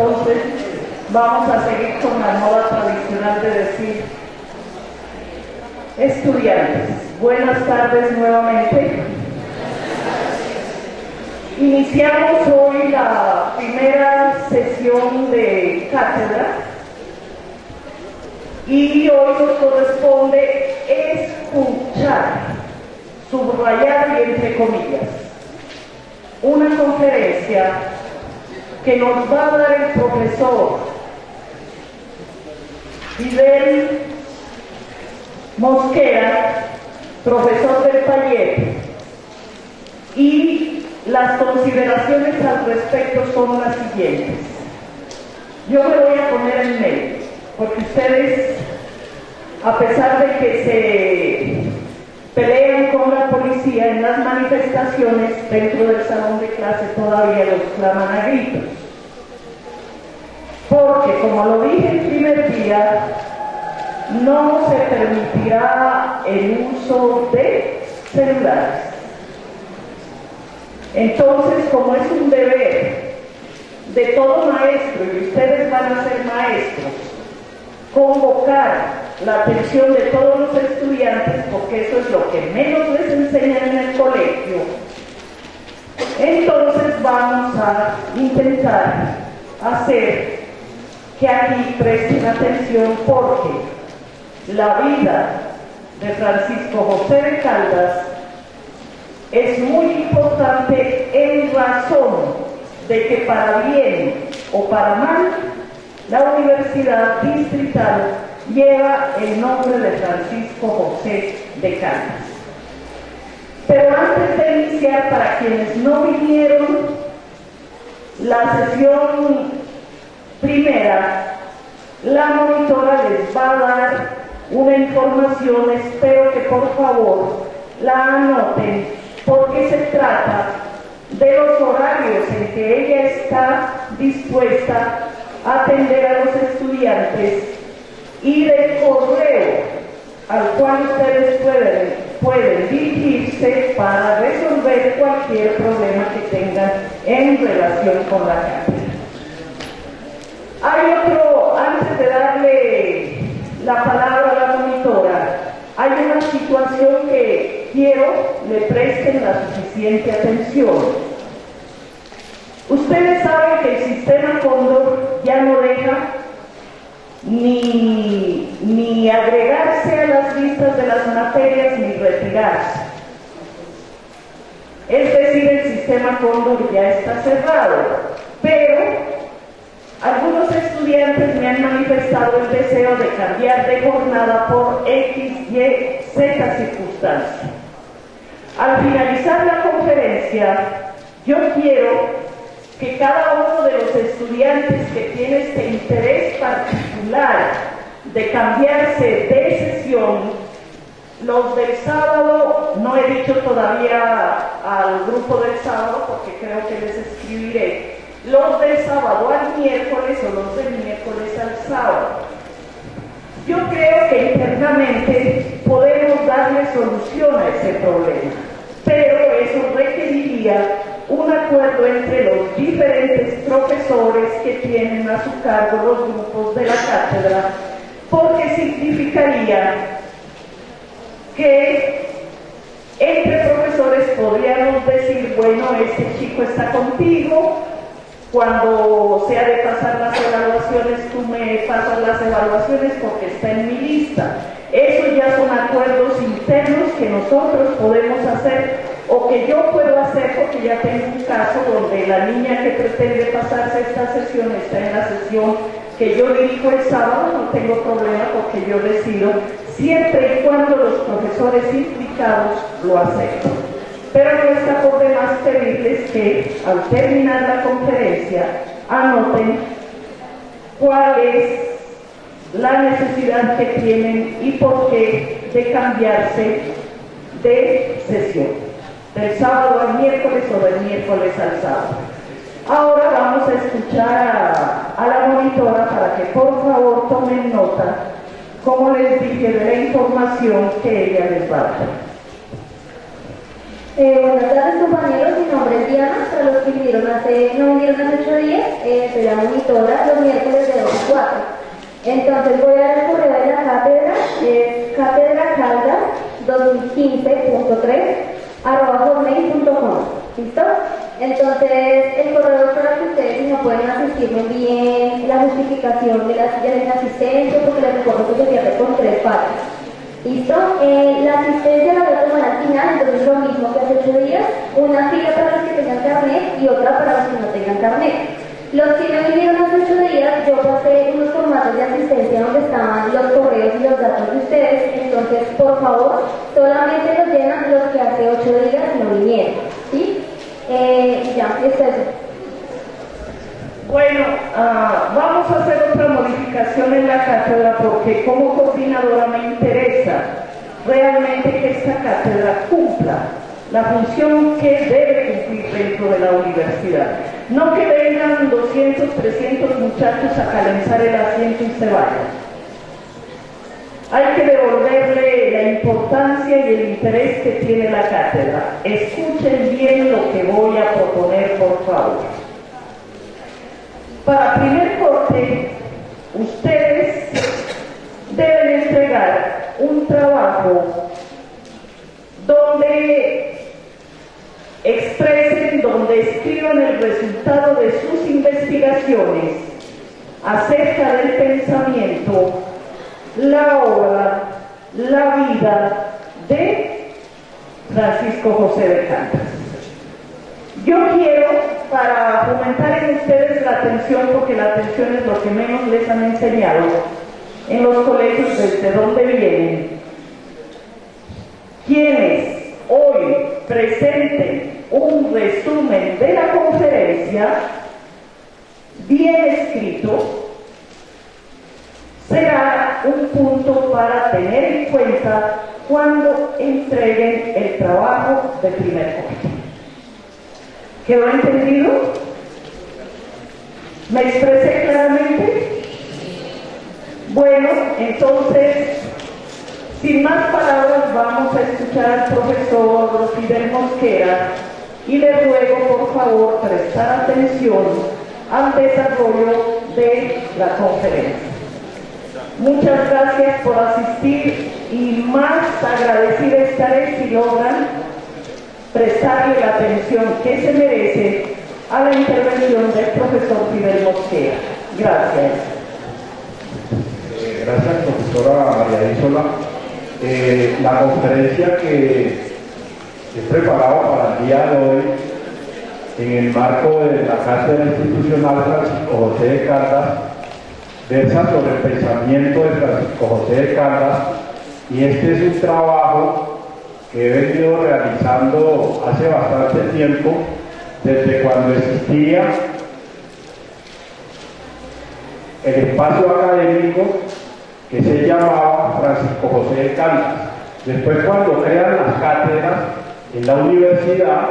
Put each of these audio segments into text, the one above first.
entonces vamos a seguir con la moda tradicional de decir estudiantes. Buenas tardes nuevamente. Iniciamos hoy la primera sesión de cátedra y hoy nos corresponde escuchar, subrayar y entre comillas, una conferencia que nos va a dar el profesor Fidel Mosquera, profesor del Payet, y las consideraciones al respecto son las siguientes. Yo me voy a poner en medio, porque ustedes, a pesar de que se pelean con la policía en las manifestaciones dentro del salón de clase, todavía los claman a gritos. Porque, como lo dije el primer día, no se permitirá el uso de celulares. Entonces, como es un deber de todo maestro, y ustedes van a ser maestros, convocar la atención de todos los estudiantes, porque eso es lo que menos les enseñan en el colegio, entonces vamos a intentar hacer que aquí presten atención, porque la vida de Francisco José de Caldas es muy importante en razón de que, para bien o para mal, la Universidad Distrital lleva el nombre de Francisco José de Caldas. Pero antes de iniciar, para quienes no vinieron, la sesión primera, la monitora les va a dar una información, espero que por favor la anoten, porque se trata de los horarios en que ella está dispuesta a atender a los estudiantes y del correo al cual ustedes pueden dirigirse para resolver cualquier problema que tengan en relación con la cátedra. Hay otro, antes de darle la palabra a la monitora, hay una situación que quiero le presten la suficiente atención. Ustedes saben que el sistema Cóndor ya no deja ni agregarse a las listas de las materias ni retirarse. Es decir, el sistema Cóndor ya está cerrado, pero algunos estudiantes me han manifestado el deseo de cambiar de jornada por X, Y, Z circunstancia. Al finalizar la conferencia, yo quiero que cada uno de los estudiantes que tiene este interés particular de cambiarse de sesión, los del sábado, no he dicho todavía al grupo del sábado porque creo que les escribiré, los del sábado al miércoles o los del miércoles al sábado. Yo creo que internamente podemos darle solución a ese problema, pero eso requeriría un acuerdo entre los diferentes profesores que tienen a su cargo los grupos de la cátedra, porque significaría que entre profesores podríamos decir, bueno, este chico está contigo, cuando sea de pasar las evaluaciones, tú me pasas las evaluaciones porque está en mi lista. Eso ya son acuerdos internos que nosotros podemos hacer o que yo puedo hacer, porque ya tengo un caso donde la niña que pretende pasarse esta sesión está en la sesión que yo dirijo el sábado. No tengo problema porque yo decido, siempre y cuando los profesores implicados lo acepten. Pero no está por demás pedirles que al terminar la conferencia anoten cuál es la necesidad que tienen y por qué de cambiarse de sesión, del sábado al miércoles o del miércoles al sábado. Ahora vamos a escuchar a la monitora para que por favor tomen nota, como les dije, de la información que ella les va a dar. Buenas tardes, compañeros, mi nombre es Diana. Para los que no vinieron hace 8 días, soy la monitora los miércoles de 2 a 4. Entonces voy a dar el correo de la cátedra, es catedracaldas2015.3@hotmail.com. ¿Listo? Entonces el correo es para que ustedes, si no pueden asistir, me envíen la justificación de la asistencia, porque les recuerdo que se pierde con 3 partes. ¿Listo? La asistencia la voy a tomar al final, entonces lo mismo que hace 8 días, una fila para los que tengan carnet y otra para los que no tengan carnet. Los que no vinieron hace 8 días, yo pasé unos formatos de asistencia donde estaban los correos y los datos de ustedes, entonces por favor, solamente los llenan los que hace 8 días no vinieron, ¿sí? Ya, esto es. Bueno, vamos a hacer otra modificación en la cátedra porque como coordinadora me interesa realmente que esta cátedra cumpla la función que debe cumplir dentro de la universidad. No que vengan 200, 300 muchachos a calentar el asiento y se vayan. Hay que devolverle la importancia y el interés que tiene la cátedra. Escuchen bien lo que voy a proponer, por favor. Para primer corte, ustedes deben entregar un trabajo donde expresen, donde escriban el resultado de sus investigaciones acerca del pensamiento, la obra, la vida de Francisco José de Caldas. Yo quiero, para fomentar en ustedes la atención, porque la atención es lo que menos les han enseñado en los colegios desde donde vienen, quienes hoy presenten un resumen de la conferencia bien escrito, será un punto para tener en cuenta cuando entreguen el trabajo de primer corte. ¿Quedó entendido? ¿Me expresé claramente? Bueno, entonces, sin más palabras, vamos a escuchar al profesor Fidel Mosquera y le ruego, por favor, prestar atención al desarrollo de la conferencia. Muchas gracias por asistir y más agradecida estaré si logran prestarle la atención que se merece a la intervención del profesor Fidel Mosquera. Gracias. Gracias, profesora María Isola. La conferencia que he preparado para el día de hoy, en el marco de la Cátedra Institucional Francisco José de Caldas, versa sobre el pensamiento de Francisco José de Caldas, y este es un trabajo que he venido realizando hace bastante tiempo, desde cuando existía el espacio académico que se llamaba Francisco José de Caldas. Después, cuando crean las cátedras en la universidad,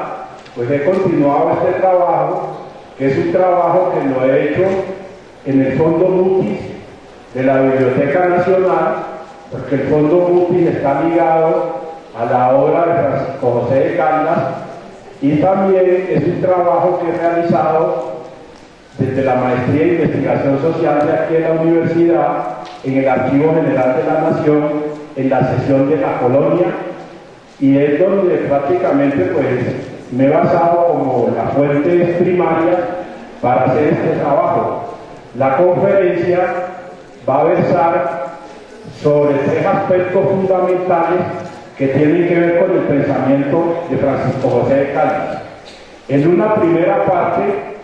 pues he continuado este trabajo, que es un trabajo que lo he hecho en el Fondo Mutis de la Biblioteca Nacional, porque el Fondo Mutis está ligado a la obra de Francisco José de Caldas, y también es un trabajo que he realizado desde la Maestría en Investigación Social de aquí en la universidad, en el Archivo General de la Nación, en la sección de la Colonia, y es donde prácticamente pues me he basado como las fuentes primarias para hacer este trabajo. La conferencia va a versar sobre 3 aspectos fundamentales que tienen que ver con el pensamiento de Francisco José de Caldas. En una primera parte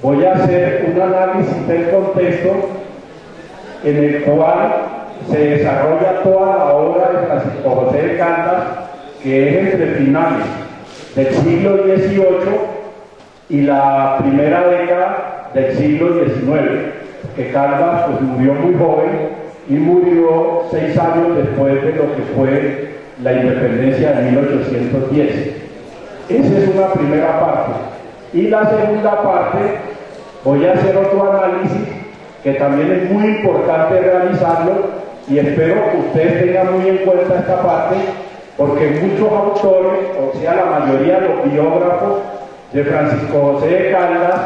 voy a hacer un análisis del contexto en el cual se desarrolla toda la obra de Francisco José de Caldas, que es entre finales del siglo XVIII y la primera década del siglo XIX, que Caldas pues murió muy joven y murió 6 años después de lo que fue la independencia de 1810. Esa es una primera parte. Y la segunda parte voy a hacer otro análisis que también es muy importante realizarlo, y espero que ustedes tengan muy en cuenta esta parte, porque muchos autores, o sea, la mayoría de los biógrafos de Francisco José de Caldas,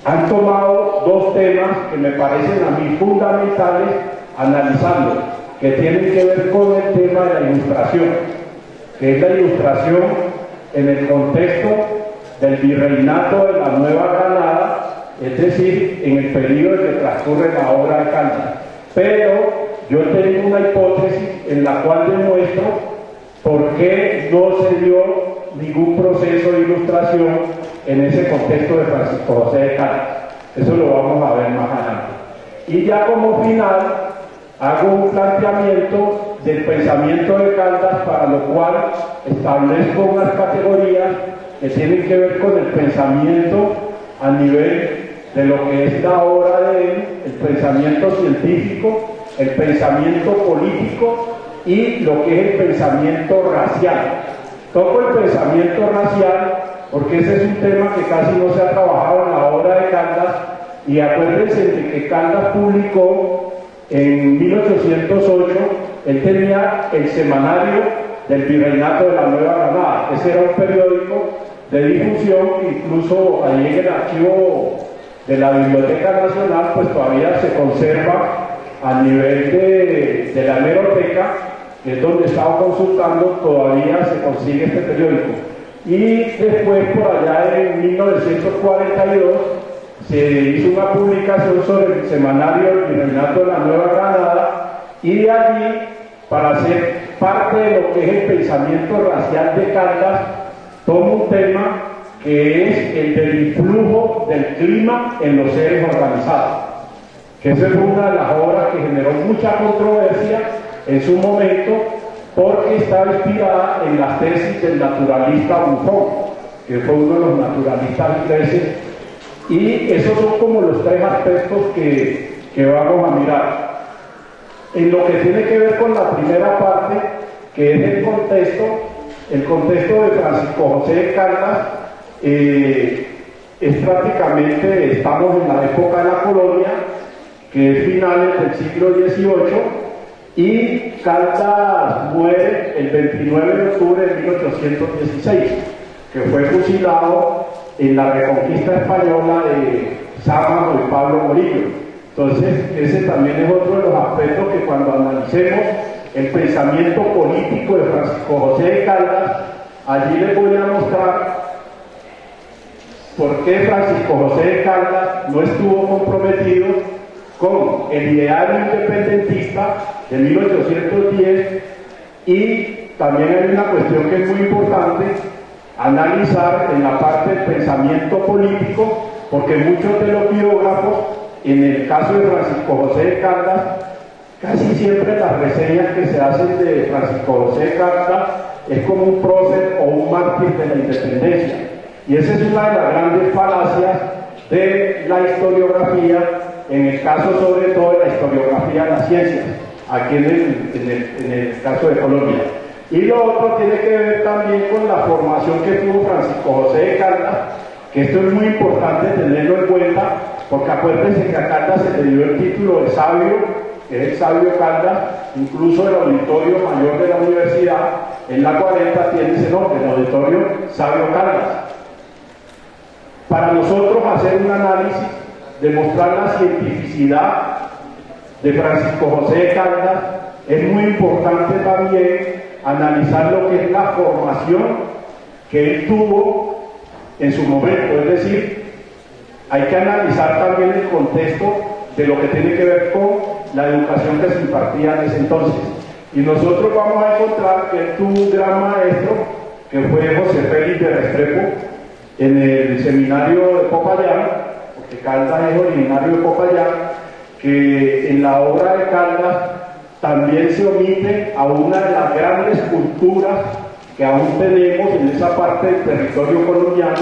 han tomado dos temas que me parecen a mí fundamentales analizando, que tienen que ver con el tema de la ilustración, que es la ilustración en el contexto del virreinato de la Nueva Granada, es decir, en el periodo en que transcurre la obra de Caldas. Pero yo tengo una hipótesis en la cual demuestro por qué no se dio ningún proceso de ilustración en ese contexto de Francisco José de Caldas. Eso lo vamos a ver más adelante. Y ya como final, hago un planteamiento del pensamiento de Caldas, para lo cual establezco unas categorías que tienen que ver con el pensamiento a nivel de lo que es la obra de él, el pensamiento científico, el pensamiento político y lo que es el pensamiento racial. Toco el pensamiento racial porque ese es un tema que casi no se ha trabajado en la obra de Caldas, y acuérdense de que Caldas publicó en 1808, él tenía el semanario del Virreinato de la Nueva Granada. Ese era un periódico de difusión, incluso ahí en el archivo de la Biblioteca Nacional, pues todavía se conserva a nivel de la hemeroteca, que es donde estaba consultando, todavía se consigue este periódico. Y después, por allá en 1942, se hizo una publicación sobre el semanario del Virreinato de la Nueva Granada, y de allí, para ser parte de lo que es el pensamiento racial de Caldas, tomo un tema que es el del influjo del clima en los seres organizados, que esa fue una de las obras que generó mucha controversia en su momento, porque estaba inspirada en las tesis del naturalista Buffon, que fue uno de los naturalistas ingleses, y esos son como los tres aspectos que vamos a mirar. En lo que tiene que ver con la primera parte, que es el contexto de Francisco José de Caldas, es prácticamente, estamos en la época de la colonia, que es finales del siglo XVIII, y Caldas muere el 29 de octubre de 1816, que fue fusilado en la Reconquista Española de Sámano y Pablo Morillo. Entonces, ese también es otro de los aspectos que cuando analicemos el pensamiento político de Francisco José de Caldas, allí les voy a mostrar por qué Francisco José de Caldas no estuvo comprometido con el ideario independentista de 1810, y también hay una cuestión que es muy importante analizar en la parte del pensamiento político, porque muchos de los biógrafos, en el caso de Francisco José de Caldas, casi siempre las reseñas que se hacen de Francisco José de Caldas es como un prócer o un mártir de la independencia, y esa es una de las grandes falacias de la historiografía, en el caso sobre todo de la historiografía de las ciencias, aquí en el caso de Colombia. Y lo otro tiene que ver también con la formación que tuvo Francisco José de Caldas, que esto es muy importante tenerlo en cuenta, porque acuérdense que a Caldas se le dio el título de sabio, que es el sabio Caldas, incluso el auditorio mayor de la universidad, en la 40 tiene ese nombre, el auditorio sabio Caldas. Para nosotros hacer un análisis, demostrar la cientificidad de Francisco José de Caldas, es muy importante también analizar lo que es la formación que él tuvo en su momento, es decir, hay que analizar también el contexto de lo que tiene que ver con la educación que se impartía en ese entonces. Y nosotros vamos a encontrar que él tuvo un gran maestro, que fue José Félix de Restrepo, en el seminario de Popayán, porque Caldas es originario de Popayán, que en la obra de Caldas también se omite a una de las grandes culturas que aún tenemos en esa parte del territorio colombiano,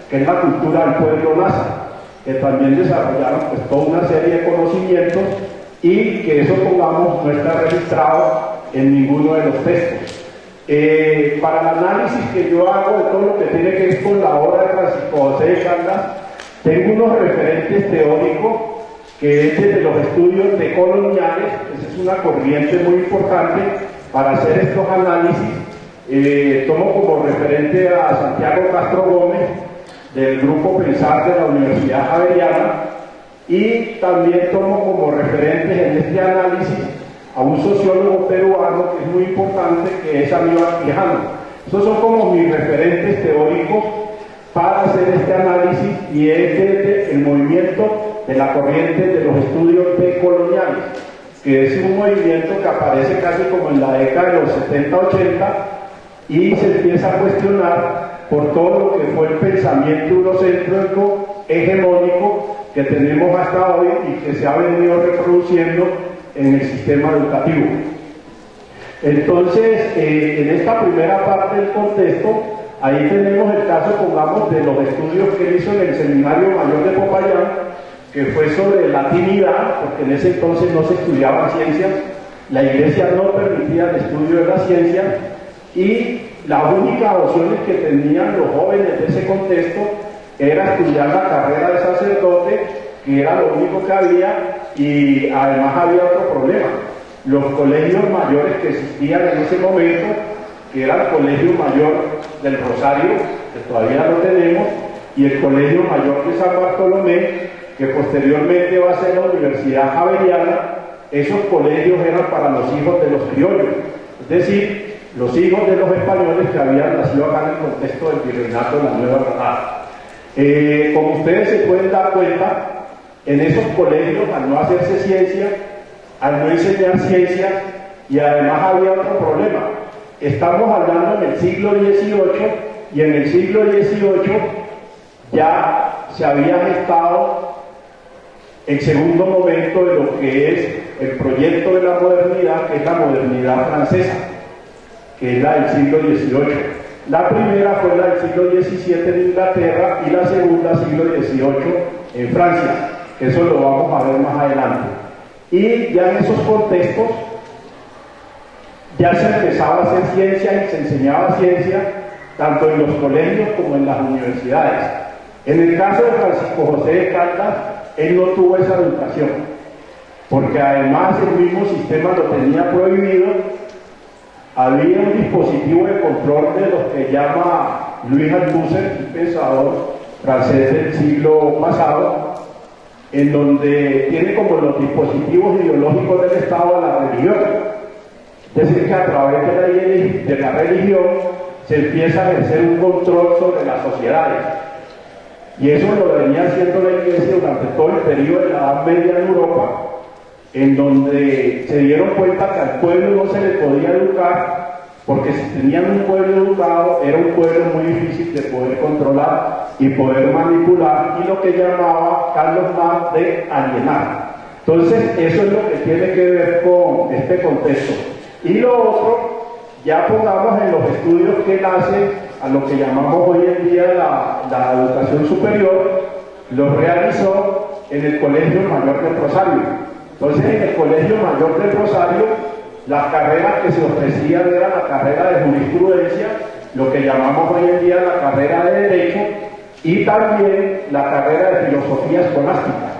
que es la cultura del pueblo Nasa, que también desarrollaron pues toda una serie de conocimientos, y que eso, pongamos, no está registrado en ninguno de los textos. Para el análisis que yo hago de todo lo que tiene que ver con la obra de Francisco José de Caldas, tengo unos referentes teóricos, que es desde los estudios decoloniales, esa es una corriente muy importante, para hacer estos análisis. Tomo como referente a Santiago Castro Gómez, del Grupo Pensar de la Universidad Javeriana, y también tomo como referentes en este análisis a un sociólogo peruano que es muy importante, que es Aníbal Quijano. Esos son como mis referentes teóricos para hacer este análisis, y es desde el movimiento de la corriente de los estudios decoloniales, que es un movimiento que aparece casi como en la década de los 70-80 y se empieza a cuestionar por todo lo que fue el pensamiento eurocéntrico hegemónico que tenemos hasta hoy y que se ha venido reproduciendo en el sistema educativo. Entonces, en esta primera parte del contexto, ahí tenemos el caso, pongamos, de los estudios que él hizo en el Seminario Mayor de Popayán, que fue sobre latinidad, porque en ese entonces no se estudiaban ciencias, la Iglesia no permitía el estudio de las ciencias, y las únicas opciones que tenían los jóvenes de ese contexto era estudiar la carrera de sacerdote, que era lo único que había, y además había otro problema. Los colegios mayores que existían en ese momento, que era el Colegio Mayor del Rosario, que todavía lo tenemos, y el Colegio Mayor de San Bartolomé, que posteriormente va a ser la Universidad Javeriana, esos colegios eran para los hijos de los criollos, es decir, los hijos de los españoles que habían nacido acá en el contexto del virreinato de la Nueva Granada. Como ustedes se pueden dar cuenta, en esos colegios, al no hacerse ciencia, al no enseñar ciencia, y además había otro problema. Estamos hablando en el siglo XVIII, y en el siglo XVIII ya se había gestado el segundo momento de lo que es el proyecto de la modernidad, que es la modernidad francesa, que es la del siglo XVIII. La primera fue la del siglo XVII en Inglaterra y la segunda siglo XVIII en Francia. Eso lo vamos a ver más adelante. Y ya en esos contextos ya se empezaba a hacer ciencia y se enseñaba ciencia tanto en los colegios como en las universidades. En el caso de Francisco José de Caldas, él no tuvo esa educación, porque además el mismo sistema lo tenía prohibido. Había un dispositivo de control de lo que llama Louis Althusser, un pensador francés del siglo pasado, en donde tiene como los dispositivos ideológicos del Estado a la religión. Es decir, que a través de la religión se empieza a ejercer un control sobre las sociedades. Y eso lo venía haciendo la Iglesia durante todo el periodo de la Edad Media en Europa, en donde se dieron cuenta que al pueblo no se le podía educar, porque si tenían un pueblo educado, era un pueblo muy difícil de poder controlar y poder manipular, y lo que llamaba Carlos Marx de alienar. Entonces, eso es lo que tiene que ver con este contexto. Y lo otro, ya pongamos en los estudios que él hace a lo que llamamos hoy en día la educación superior, lo realizó en el Colegio Mayor del Rosario. Entonces, en el Colegio Mayor del Rosario, las carreras que se ofrecían era la carrera de jurisprudencia, lo que llamamos hoy en día la carrera de Derecho, y también la carrera de filosofía escolástica.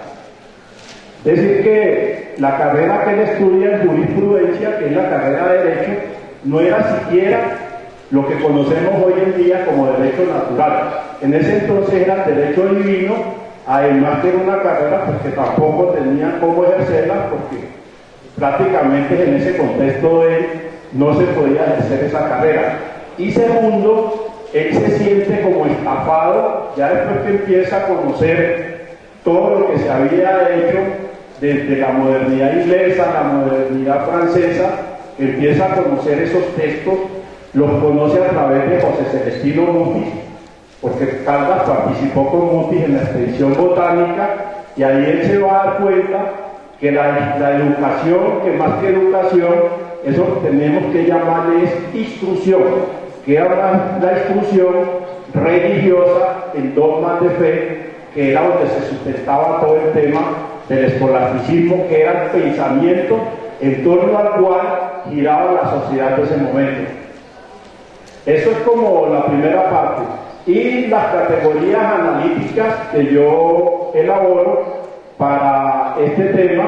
Es decir, que la carrera que él estudia en jurisprudencia, que es la carrera de Derecho, no era siquiera lo que conocemos hoy en día como derecho natural. En ese entonces era derecho divino, además que era una carrera pues, que tampoco tenía cómo ejercerla, porque prácticamente en ese contexto de él no se podía ejercer esa carrera. Y segundo, él se siente como estafado, ya después que empieza a conocer todo lo que se había hecho desde la modernidad inglesa, la modernidad francesa, empieza a conocer esos textos, los conoce a través de José Celestino Mutis, porque Caldas participó con Mutis en la expedición botánica, y ahí él se va a dar cuenta que la educación, que más que educación, eso tenemos que llamarle es instrucción, que era la instrucción religiosa en dogmas de fe, que era donde se sustentaba todo el tema del escolasticismo, que era el pensamiento en torno al cual giraba la sociedad de ese momento. Eso es como la primera parte. Y las categorías analíticas que yo elaboro para este tema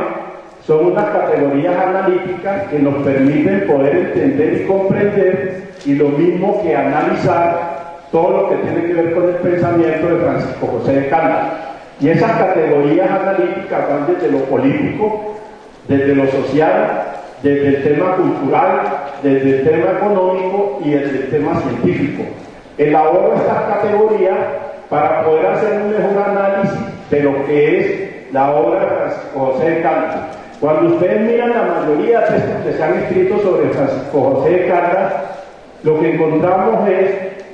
son unas categorías analíticas que nos permiten poder entender y comprender, y lo mismo que analizar todo lo que tiene que ver con el pensamiento de Francisco José de Caldas. Y esas categorías analíticas van desde lo político, desde lo social, desde el tema cultural, desde el tema económico y desde el tema científico. Elaboro estas categorías para poder hacer un mejor análisis de lo que es la obra de Francisco José de Caldas. Cuando ustedes miran la mayoría de textos que se han escrito sobre Francisco José de Caldas, lo que encontramos es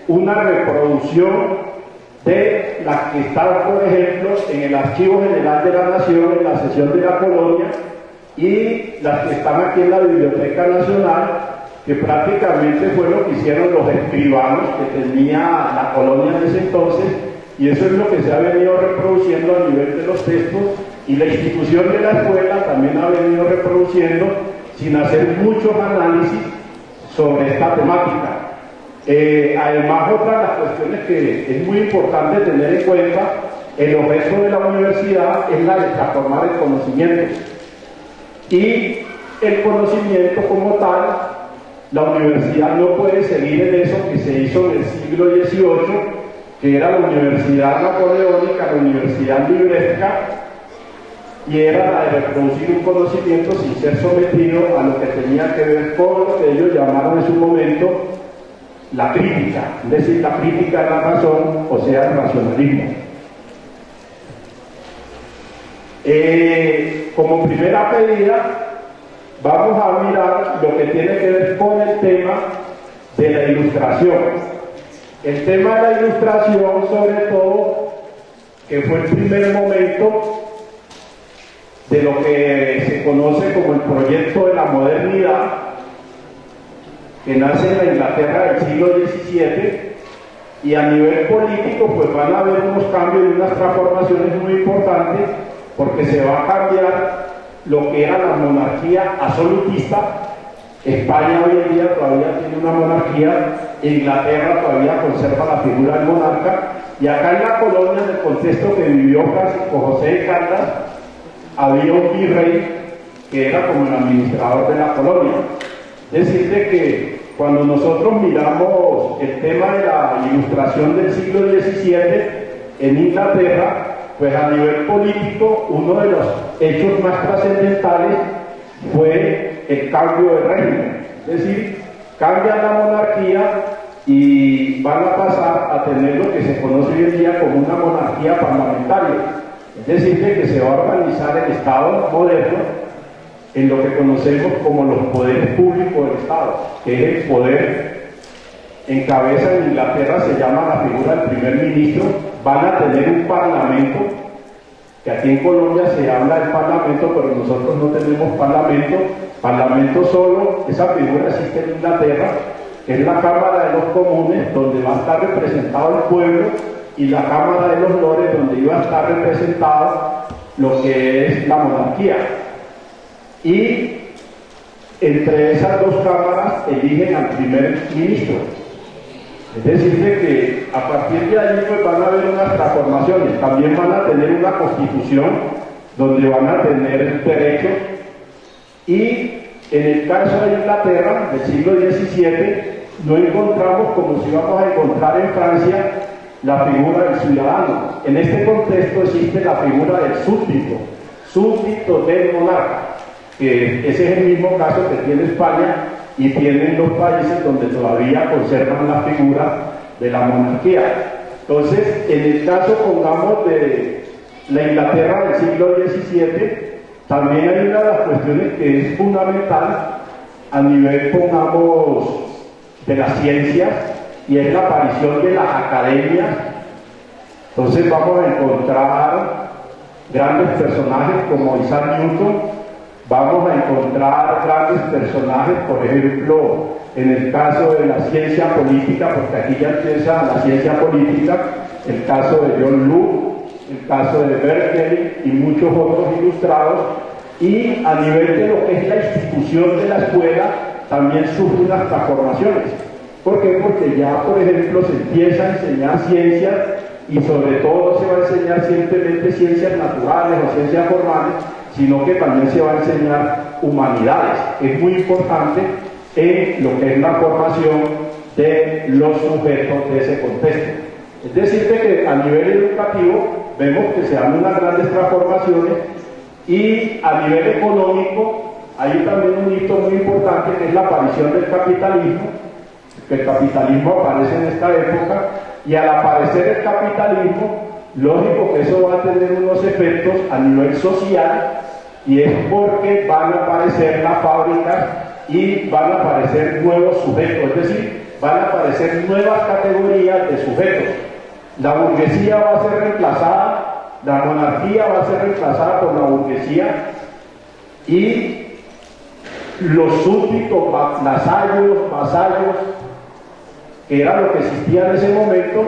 una reproducción de las que están, por ejemplo, en el Archivo General de la Nación, en la sesión de la Colonia, y las que están aquí en la Biblioteca Nacional, que prácticamente fue lo que hicieron los escribanos que tenía la Colonia en ese entonces, y eso es lo que se ha venido reproduciendo a nivel de los textos, y la institución de la escuela también ha venido reproduciendo sin hacer muchos análisis sobre esta temática. Además, otra de las cuestiones que es muy importante tener en cuenta, el objeto de la universidad es la de transformar el conocimiento. Y el conocimiento como tal, la universidad no puede seguir en eso que se hizo en el siglo XVIII, que era la universidad napoleónica, la universidad libresca, y era la de reproducir un conocimiento sin ser sometido a lo que tenía que ver con lo que ellos llamaron en su momento la crítica, es decir, la crítica de la razón, o sea, el racionalismo. Como primera pedida, vamos a mirar lo que tiene que ver con el tema de la ilustración. El tema de la ilustración, sobre todo, que fue el primer momento de lo que se conoce como el proyecto de la modernidad, que nace en la Inglaterra del siglo XVII, y a nivel político pues van a haber unos cambios y unas transformaciones muy importantes, porque se va a cambiar lo que era la monarquía absolutista. España hoy en día todavía tiene una monarquía, Inglaterra todavía conserva la figura del monarca, y acá en la Colonia, en el contexto que vivió Francisco José de Caldas, había un virrey que era como el administrador de la colonia. Es decir, de que cuando nosotros miramos el tema de la ilustración del siglo XVII en Inglaterra, pues a nivel político uno de los hechos más trascendentales fue el cambio de régimen. Es decir, cambia la monarquía y van a pasar a tener lo que se conoce hoy en día como una monarquía parlamentaria. Es decir, de que se va a organizar el Estado moderno en lo que conocemos como los poderes públicos del Estado, que es el poder en cabeza. En Inglaterra se llama la figura del primer ministro. Van a tener un parlamento, que aquí en Colombia se habla del parlamento, pero nosotros no tenemos parlamento solo. Esa figura existe en Inglaterra, que es la Cámara de los Comunes, donde va a estar representado el pueblo, y la Cámara de los Lores, donde iba a estar representado lo que es la monarquía. Y entre esas dos cámaras eligen al primer ministro. Es decir, de que a partir de allí pues van a haber unas transformaciones. También van a tener una constitución donde van a tener derechos. Y en el caso de Inglaterra del siglo XVII no encontramos, como si vamos a encontrar en Francia, la figura del ciudadano. En este contexto existe la figura del súbdito del monarca, que ese es el mismo caso que tiene España y tienen los países donde todavía conservan la figura de la monarquía. Entonces, en el caso, pongamos, de la Inglaterra del siglo XVII, también hay una de las cuestiones que es fundamental a nivel, pongamos, de las ciencias, y es la aparición de las academias. Entonces vamos a encontrar grandes personajes como Isaac Newton, vamos a encontrar grandes personajes, por ejemplo, en el caso de la ciencia política, porque aquí ya empieza la ciencia política, el caso de John Locke, el caso de Berkeley y muchos otros ilustrados. Y a nivel de lo que es la institución de la escuela, también sufre unas transformaciones. ¿Por qué? Porque ya, por ejemplo, se empieza a enseñar ciencias, y sobre todo se va a enseñar simplemente ciencias naturales o ciencias formales, sino que también se va a enseñar humanidades. Es muy importante en lo que es la formación de los sujetos de ese contexto. Es decir, que a nivel educativo vemos que se dan unas grandes transformaciones y a nivel económico hay también un hito muy importante que es la aparición del capitalismo, que el capitalismo aparece en esta época y al aparecer el capitalismo, lógico que eso va a tener unos efectos a nivel social y es porque van a aparecer las fábricas y van a aparecer nuevos sujetos, es decir, van a aparecer nuevas categorías de sujetos. La burguesía va a ser reemplazada, la monarquía va a ser reemplazada por la burguesía y los súbditos, vasallos, que era lo que existía en ese momento,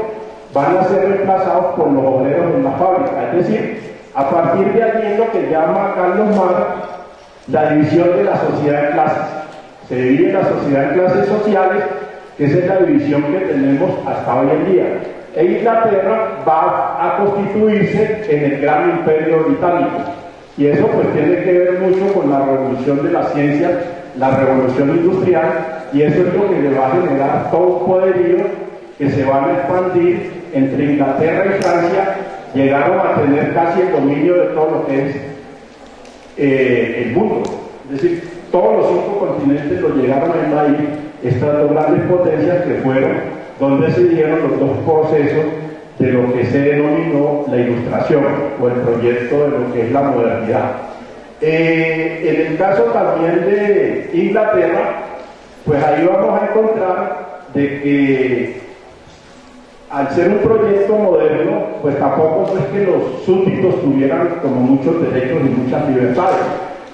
van a ser reemplazados por los obreros en la fábrica. Es decir, a partir de allí es lo que llama Carlos Marx la división de la sociedad de clases. Se divide la sociedad en clases sociales, que esa es la división que tenemos hasta hoy en día. E Inglaterra va a constituirse en el gran imperio británico. Y eso pues tiene que ver mucho con la revolución de las ciencias, la revolución industrial, y eso es lo que le va a generar todo un poderío que se van a expandir entre Inglaterra y Francia. Llegaron a tener casi el dominio de todo lo que es el mundo. Es decir, todos los 5 continentes lo llegaron a invadir estas dos grandes potencias que fueron donde se dieron los dos procesos de lo que se denominó la ilustración o el proyecto de lo que es la modernidad. En el caso también de Inglaterra, pues ahí vamos a encontrar de que al ser un proyecto moderno, pues tampoco es que los súbditos tuvieran como muchos derechos y muchas libertades,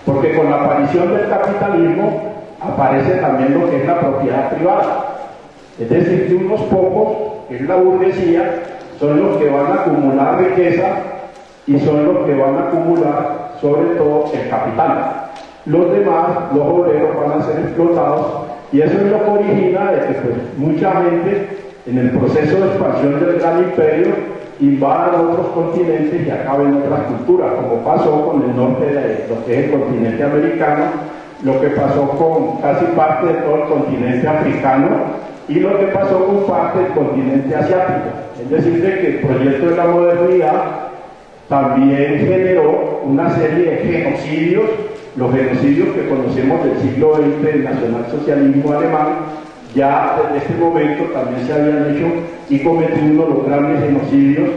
porque con la aparición del capitalismo aparece también lo que es la propiedad privada. Es decir, que unos pocos, que es la burguesía, son los que van a acumular riqueza y son los que van a acumular sobre todo el capital. Los demás, los obreros, van a ser explotados y eso es lo que origina de que pues, mucha gente en el proceso de expansión del gran imperio invadan otros continentes y acaben otras culturas, como pasó con el norte de lo que es el continente americano, lo que pasó con casi parte de todo el continente africano y lo que pasó con parte del continente asiático. Es decir, de que el proyecto de la modernidad también generó una serie de genocidios, los genocidios que conocemos del siglo XX del nacionalsocialismo alemán, ya desde este momento también se habían hecho y cometió uno de los grandes genocidios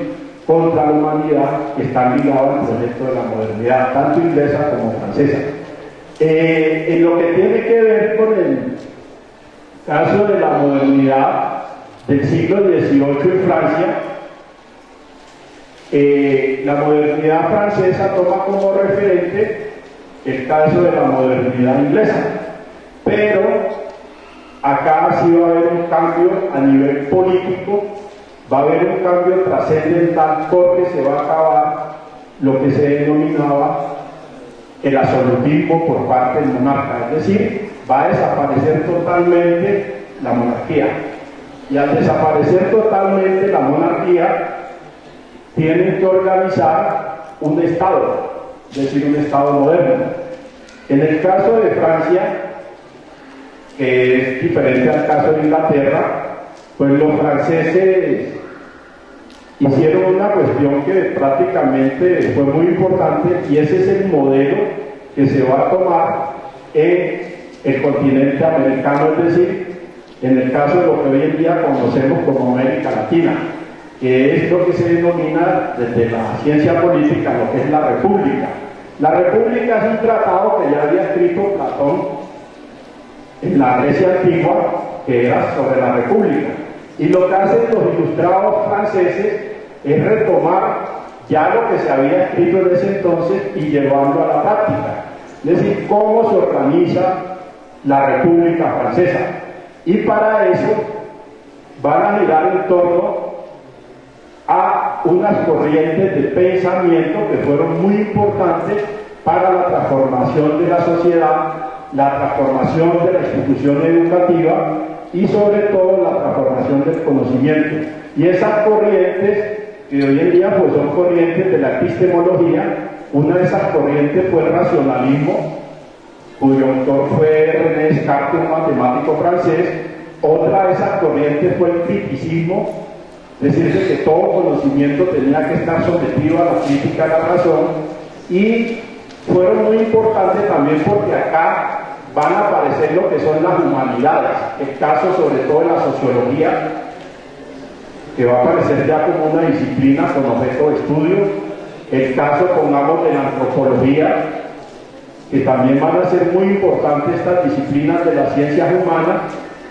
contra la humanidad que están ligados al proyecto de la modernidad, tanto inglesa como francesa. En lo que tiene que ver con el caso de la modernidad del siglo XVIII en Francia, la modernidad francesa toma como referente el caso de la modernidad inglesa, pero acá sí va a haber un cambio a nivel político, va a haber un cambio trascendental porque se va a acabar lo que se denominaba el absolutismo por parte del monarca, es decir, va a desaparecer totalmente la monarquía. Y al desaparecer totalmente la monarquía, tienen que organizar un Estado, es decir, un Estado moderno. En el caso de Francia, que es diferente al caso de Inglaterra, pues los franceses hicieron una cuestión que prácticamente fue muy importante y ese es el modelo que se va a tomar en el continente americano, es decir, en el caso de lo que hoy en día conocemos como América Latina, que es lo que se denomina desde la ciencia política lo que es la República. La República es un tratado que ya había escrito Platón en la Grecia antigua, que era sobre la República. Y lo que hacen los ilustrados franceses es retomar ya lo que se había escrito en ese entonces y llevarlo a la práctica. Es decir, cómo se organiza la República Francesa. Y para eso van a girar en torno a unas corrientes de pensamiento que fueron muy importantes para la transformación de la sociedad, la transformación de la institución educativa y sobre todo la transformación del conocimiento. Y esas corrientes, que hoy en día pues son corrientes de la epistemología, Una de esas corrientes fue el racionalismo, cuyo autor fue René Descartes, un matemático francés. Otra de esas corrientes fue el criticismo, es decir, que todo conocimiento tenía que estar sometido a la crítica de la razón, y fueron muy importantes también porque acá van a aparecer lo que son las humanidades, el caso sobre todo de la sociología, que va a aparecer ya como una disciplina con objeto de estudio, el caso, pongamos, de la antropología, que también van a ser muy importantes estas disciplinas de las ciencias humanas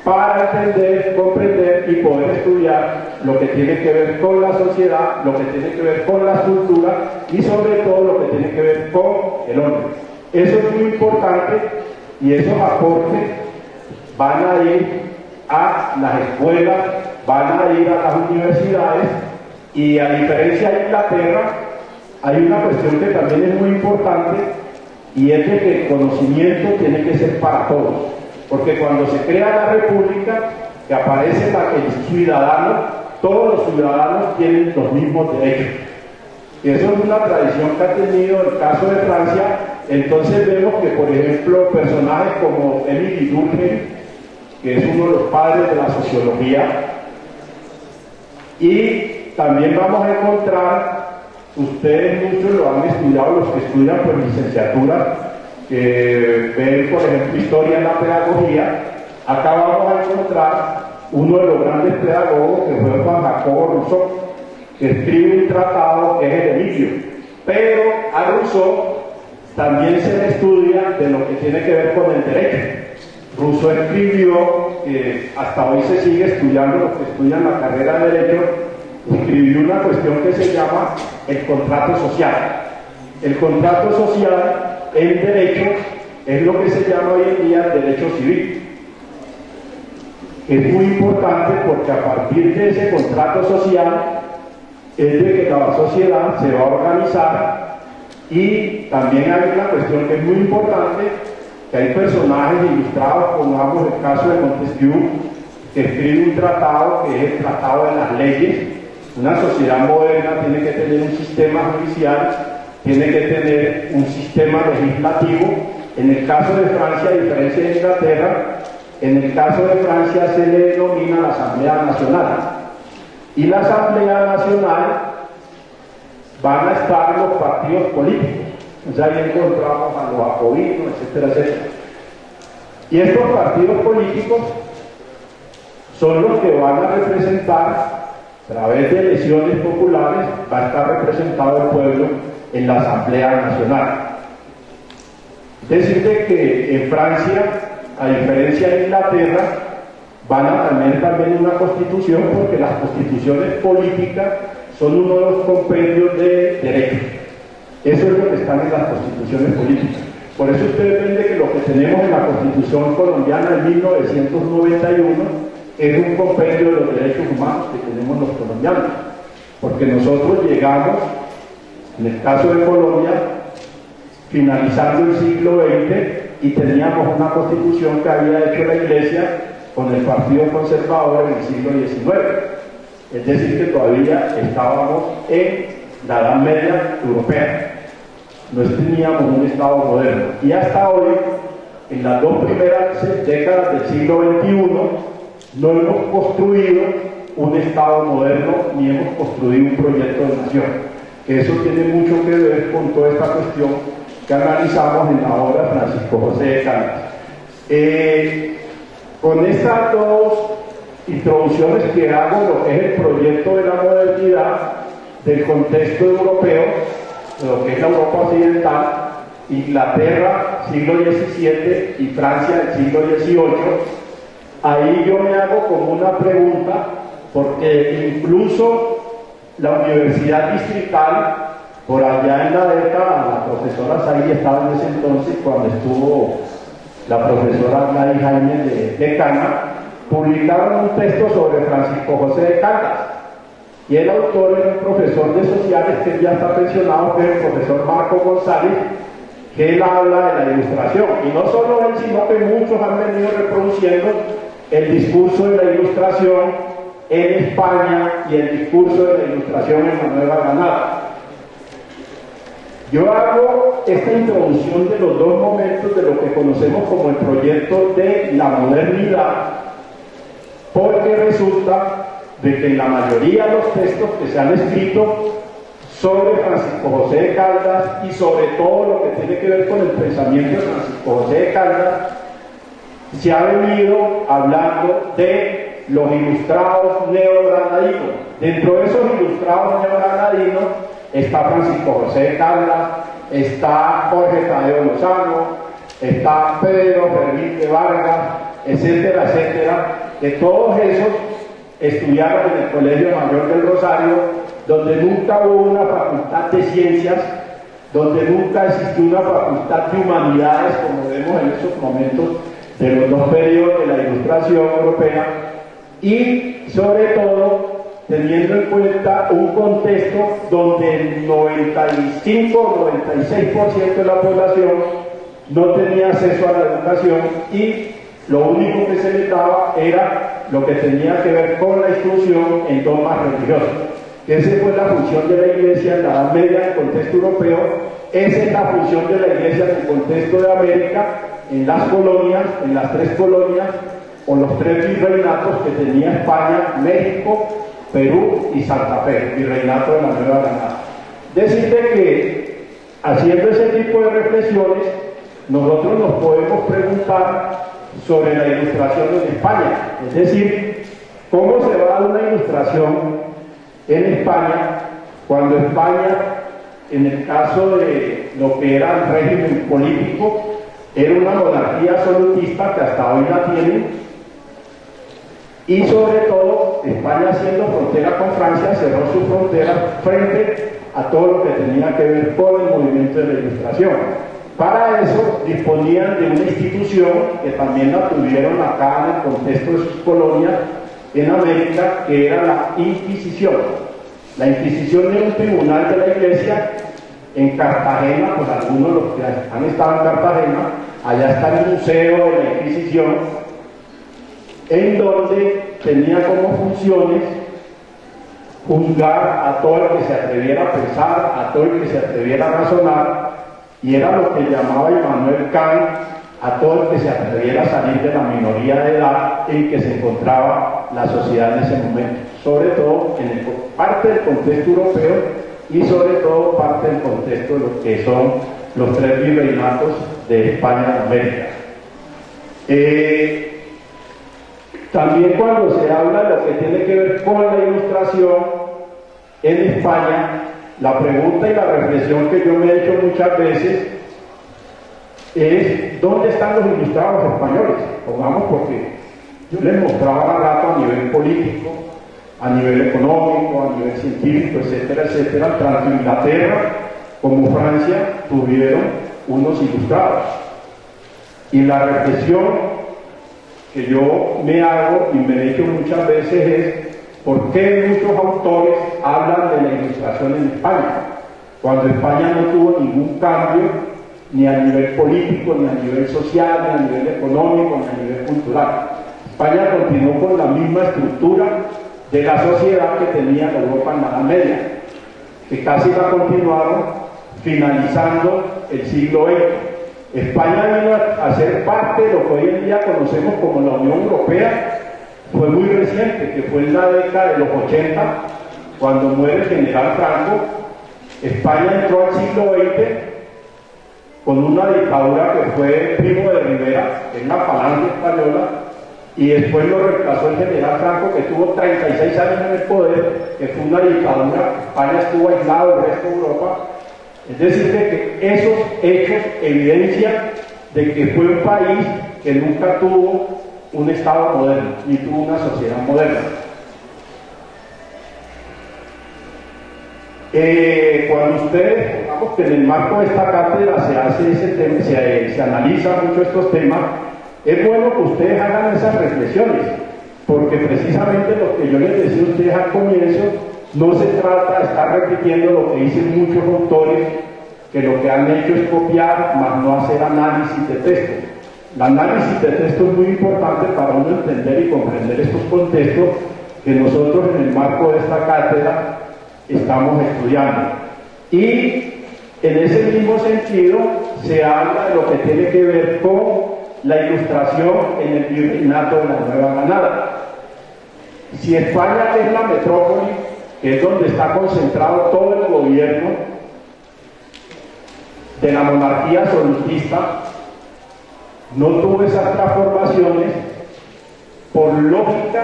para entender, comprender y poder estudiar lo que tiene que ver con la sociedad, lo que tiene que ver con la cultura y sobre todo lo que tiene que ver con el hombre. Eso es muy importante y esos aportes van a ir a las escuelas, van a ir a las universidades, y a diferencia de Inglaterra, hay una cuestión que también es muy importante, y es de que el conocimiento tiene que ser para todos. Porque cuando se crea la república, que aparece el ciudadano, todos los ciudadanos tienen los mismos derechos. Y eso es una tradición que ha tenido el caso de Francia. Entonces vemos que, por ejemplo, personajes como Émile Durkheim, que es uno de los padres de la sociología, y también vamos a encontrar, ustedes muchos lo han estudiado, los que estudian por licenciatura, que ven, por ejemplo, historia en la pedagogía. Acá vamos a encontrar uno de los grandes pedagogos, que fue Juan Jacobo Rousseau, que escribe un tratado que es el Emilio. Pero a Rousseau también se le estudia de lo que tiene que ver con el derecho. Rousseau escribió, que hasta hoy se sigue estudiando, los que estudian la carrera de derecho, escribió una cuestión que se llama el contrato social. El contrato social en derecho es lo que se llama hoy en día el derecho civil. Es muy importante porque a partir de ese contrato social es de que la sociedad se va a organizar, y también hay una cuestión que es muy importante, que hay personajes ilustrados, pongamos el caso de Montesquieu, que escribe un tratado que es el Tratado de las Leyes. Una sociedad moderna tiene que tener un sistema judicial, tiene que tener un sistema legislativo. En el caso de Francia, a diferencia de Inglaterra, en el caso de Francia se le denomina la Asamblea Nacional. Y la Asamblea Nacional van a estar los partidos políticos. O sea, ahí encontramos a los jacobinos, etcétera, etcétera. Y estos partidos políticos son los que van a representar, a través de elecciones populares, va a estar representado el pueblo en la Asamblea Nacional. Decirte que en Francia, a diferencia de Inglaterra, van a tener también una constitución, porque las constituciones políticas son uno de los compendios de derechos. Eso es lo que están en las constituciones políticas. Por eso ustedes ven de que lo que tenemos en la Constitución colombiana de 1991 es un compendio de los derechos humanos que tenemos los colombianos. Porque nosotros llegamos, en el caso de Colombia, finalizando el siglo XX, y teníamos una constitución que había hecho la Iglesia con el Partido Conservador en el siglo XIX. Es decir, que todavía estábamos en la Edad Media europea. No teníamos un Estado moderno. Y hasta hoy, en las dos primeras décadas del siglo XXI, no hemos construido un Estado moderno ni hemos construido un proyecto de nación. Eso tiene mucho que ver con toda esta cuestión que analizamos en la obra de Francisco José de Caldas. Con estas dos introducciones que hago, lo que es el proyecto de la modernidad, del contexto europeo, de lo que es la Europa occidental, Inglaterra, siglo XVII, y Francia, del siglo XVIII, ahí yo me hago como una pregunta, porque incluso la Universidad Distrital, por allá en la década, la profesora Saí estaba en ese entonces, cuando estuvo la profesora Gladys Jaime de decana, publicaron un texto sobre Francisco José de Caldas, y el autor era un profesor de sociales que ya está pensionado, que es el profesor Marco González, que él habla de la ilustración, y no solo él, sino que muchos han venido reproduciendo el discurso de la ilustración en España y el discurso de la ilustración en la Nueva Granada. Yo hago esta introducción de los dos momentos de lo que conocemos como el proyecto de la modernidad, porque resulta de que en la mayoría de los textos que se han escrito sobre Francisco José de Caldas y sobre todo lo que tiene que ver con el pensamiento de Francisco José de Caldas, se ha venido hablando de los ilustrados neogranadinos. Dentro de esos ilustrados neogranadinos está Francisco José de Caldas, está Jorge Tadeo Lozano, está Pedro Fermín de Vargas, etcétera, etcétera, que todos esos estudiaron en el Colegio Mayor del Rosario, donde nunca hubo una facultad de ciencias, donde nunca existió una facultad de humanidades, como vemos en esos momentos de los dos periodos de la Ilustración europea, y sobre todo teniendo en cuenta un contexto donde el 95 o 96% de la población no tenía acceso a la educación y lo único que se les daba era lo que tenía que ver con la instrucción en dogmas religiosos. Esa fue la función de la Iglesia en la Edad Media en el contexto europeo, esa es la función de la Iglesia en el contexto de América, en las colonias, en las tres colonias, o los tres virreinatos que tenía España, México, Perú y Santa Fe, virreinato de la Nueva Granada. Decirte que, haciendo ese tipo de reflexiones, nosotros nos podemos preguntar sobre la ilustración en España, es decir, cómo se va a dar una ilustración en España cuando España, en el caso de lo que era el régimen político, era una monarquía absolutista que hasta hoy la tienen, y sobre todo España, siendo frontera con Francia, cerró su frontera frente a todo lo que tenía que ver con el movimiento de la Ilustración. Para eso disponían de una institución que también la tuvieron acá en el contexto de sus colonias en América, que era la Inquisición. La Inquisición era un tribunal de la Iglesia en Cartagena, pues algunos de los que han estado en Cartagena, allá está el Museo de la Inquisición, en donde tenía como funciones juzgar a todo el que se atreviera a pensar, a todo el que se atreviera a razonar, y era lo que llamaba Immanuel Kant a todo el que se atreviera a salir de la minoría de edad en que se encontraba la sociedad en ese momento, sobre todo en parte del contexto europeo y sobre todo parte del contexto de lo que son los tres virreinatos de España y América. También cuando se habla de lo que tiene que ver con la Ilustración en España, la pregunta y la reflexión que yo me he hecho muchas veces es ¿dónde están los ilustrados españoles? Pongamos, porque yo les mostraba a rato a nivel político, a nivel económico, a nivel científico, etcétera, etcétera. Tanto Inglaterra como Francia tuvieron unos ilustrados. Y la reflexión que yo me hago y me he hecho muchas veces es ¿por qué muchos autores hablan de la Ilustración en España? Cuando España no tuvo ningún cambio, ni a nivel político, ni a nivel social, ni a nivel económico, ni a nivel cultural. España continuó con la misma estructura de la sociedad que tenía Europa en la Edad Media, que casi la continuaron finalizando el siglo XX. España vino a ser parte de lo que hoy en día conocemos como la Unión Europea. Fue muy reciente, que fue en la década de los 80, cuando muere el general Franco. España entró al siglo XX con una dictadura que fue Primo de Rivera, que es la Falange española, y después lo reemplazó el general Franco, que tuvo 36 años en el poder, que fue una dictadura. España estuvo aislado del resto de Europa. Es decir, que esos hechos evidencian de que fue un país que nunca tuvo un Estado moderno, ni tuvo una sociedad moderna. Cuando ustedes, digamos que en el marco de esta cátedra se hace ese tema, se analiza mucho estos temas, es bueno que ustedes hagan esas reflexiones, porque precisamente lo que yo les decía a ustedes al comienzo, no se trata de estar repitiendo lo que dicen muchos autores, que lo que han hecho es copiar, más no hacer análisis de texto. El análisis de texto es muy importante para uno entender y comprender estos contextos que nosotros en el marco de esta cátedra estamos estudiando. Y En ese mismo sentido, se habla de lo que tiene que ver con la ilustración en el virreinato de la Nueva Granada. Si España es la metrópoli, que es donde está concentrado todo el gobierno de la monarquía absolutista, no tuvo esas transformaciones, por lógica,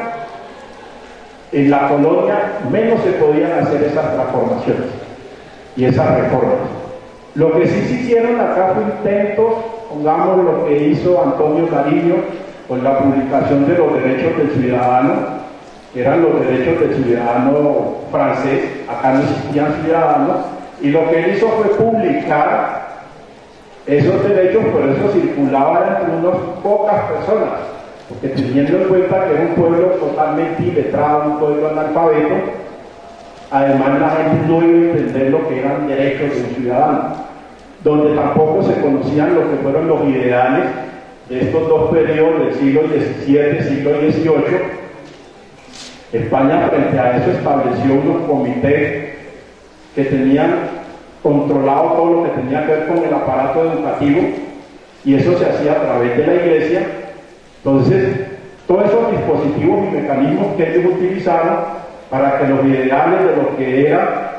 en la colonia menos se podían hacer esas transformaciones y esas reformas. Lo que sí se hicieron acá fue intentos, pongamos lo que hizo Antonio Nariño con la publicación de los derechos del ciudadano, que eran los derechos del ciudadano francés, acá no existían ciudadanos, y lo que él hizo fue publicar esos derechos, por eso circulaban entre unas pocas personas, porque teniendo en cuenta que era un pueblo totalmente iletrado, un pueblo analfabeto, además la gente no iba a entender lo que eran derechos de un ciudadano, donde tampoco se conocían lo que fueron los ideales de estos dos periodos del siglo XVII, siglo XVIII. España frente a eso estableció unos comités que tenían controlado todo lo que tenía que ver con el aparato educativo, y eso se hacía a través de la iglesia. Entonces, todos esos dispositivos y mecanismos que ellos utilizaron para que los ideales de lo que era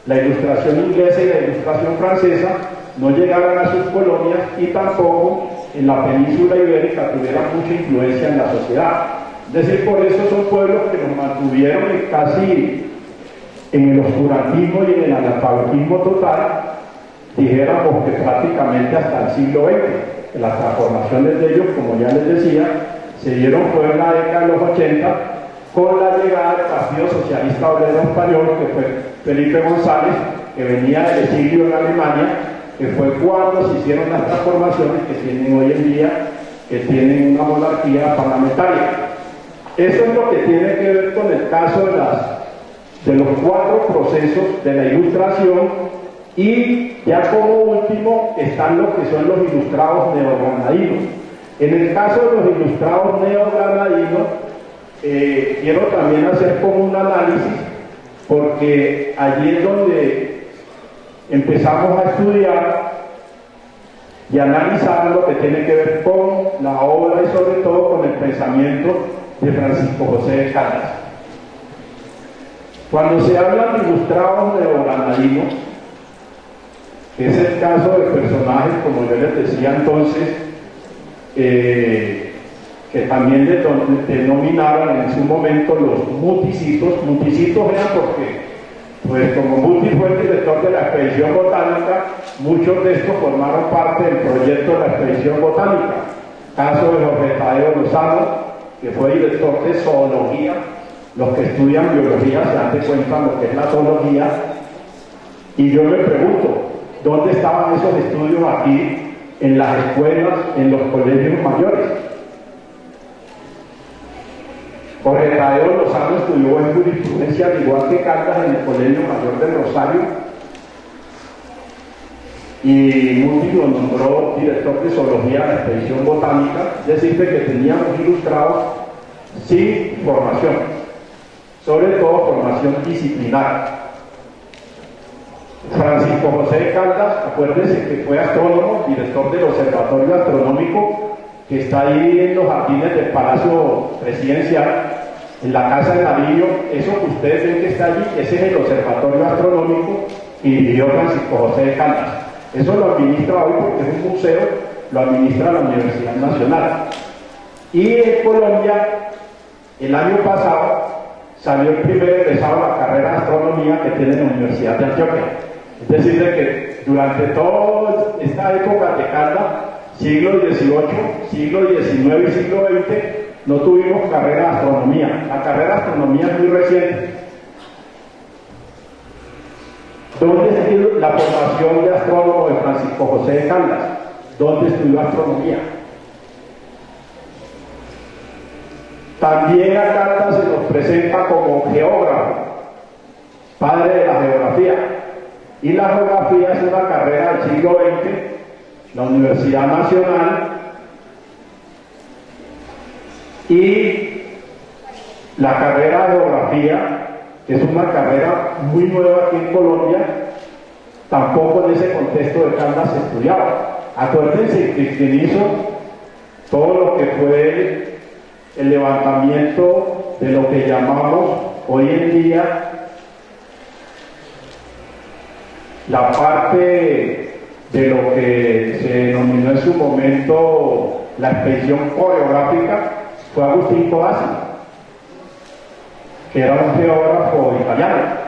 la ilustración inglesa y la ilustración francesa no llegaran a sus colonias, y tampoco en la península ibérica tuvieran mucha influencia en la sociedad. Es decir, por eso son pueblos que nos mantuvieron casi en el oscurantismo y en el analfabetismo total, dijéramos que prácticamente hasta el siglo XX. Las transformaciones de ellos, como ya les decía, se dieron fue en la década de los 80, con la llegada del Partido Socialista Obrero Español, que fue Felipe González, que venía del exilio en Alemania, que fue cuando se hicieron las transformaciones que tienen hoy en día, que tienen una monarquía parlamentaria. Eso es lo que tiene que ver con el caso de los 4 procesos de la ilustración. Y ya como último están lo que son los ilustrados neogranadinos. En el caso de los ilustrados neogranadinos, quiero también hacer como un análisis, porque allí es donde empezamos a estudiar y analizar lo que tiene que ver con la obra y sobre todo con el pensamiento de Francisco José de Caldas. Cuando se habla de ilustrados neogranadinos, que es el caso de personajes, como yo les decía entonces, que también denominaron en su momento los muticitos. Muticitos eran porque, pues como Muti fue el director de la expedición botánica, muchos de estos formaron parte del proyecto de la expedición botánica. Caso de Jorge Tadeo Lozano, que fue director de zoología. Los que estudian biología se dan cuenta de lo que es la zoología, y yo me pregunto, ¿dónde estaban esos estudios aquí, en las escuelas, en los colegios mayores? Jorge Tadeo Lozano estudió en jurisprudencia, al igual que Caldas, en el Colegio Mayor del Rosario, y Muti lo nombró director de zoología de la expedición botánica, es decir, que teníamos ilustrados sin formación, sobre todo formación disciplinar. Francisco José de Caldas, acuérdense que fue astrónomo, director del Observatorio Astronómico, que está ahí en los jardines del Palacio Presidencial, en la Casa de Nariño. Eso que ustedes ven que está allí, ese es el Observatorio Astronómico que dirigió Francisco José de Caldas. Eso lo administra hoy, porque es un museo, lo administra la Universidad Nacional. Y en Colombia, el año pasado, salió el primer egresado a la carrera de astronomía que tiene la Universidad de Antioquia. Es decir, de que durante toda esta época de Caldas, siglo XVIII, siglo XIX y siglo XX, no tuvimos carrera de astronomía. La carrera de astronomía es muy reciente. ¿Dónde estudió la formación de astrónomo de Francisco José de Caldas? ¿Dónde estudió astronomía? También a Caldas se nos presenta como geógrafo, padre de la geografía. Y la geografía es una carrera del siglo XX, la Universidad Nacional, y la carrera de geografía, que es una carrera muy nueva aquí en Colombia, tampoco en ese contexto de Caldas se estudiaba. Acuérdense que quien hizo todo lo que fue el levantamiento de lo que llamamos hoy en día la parte de lo que se denominó en su momento la expedición coreográfica fue Agustín Codazzi, que era un geógrafo italiano.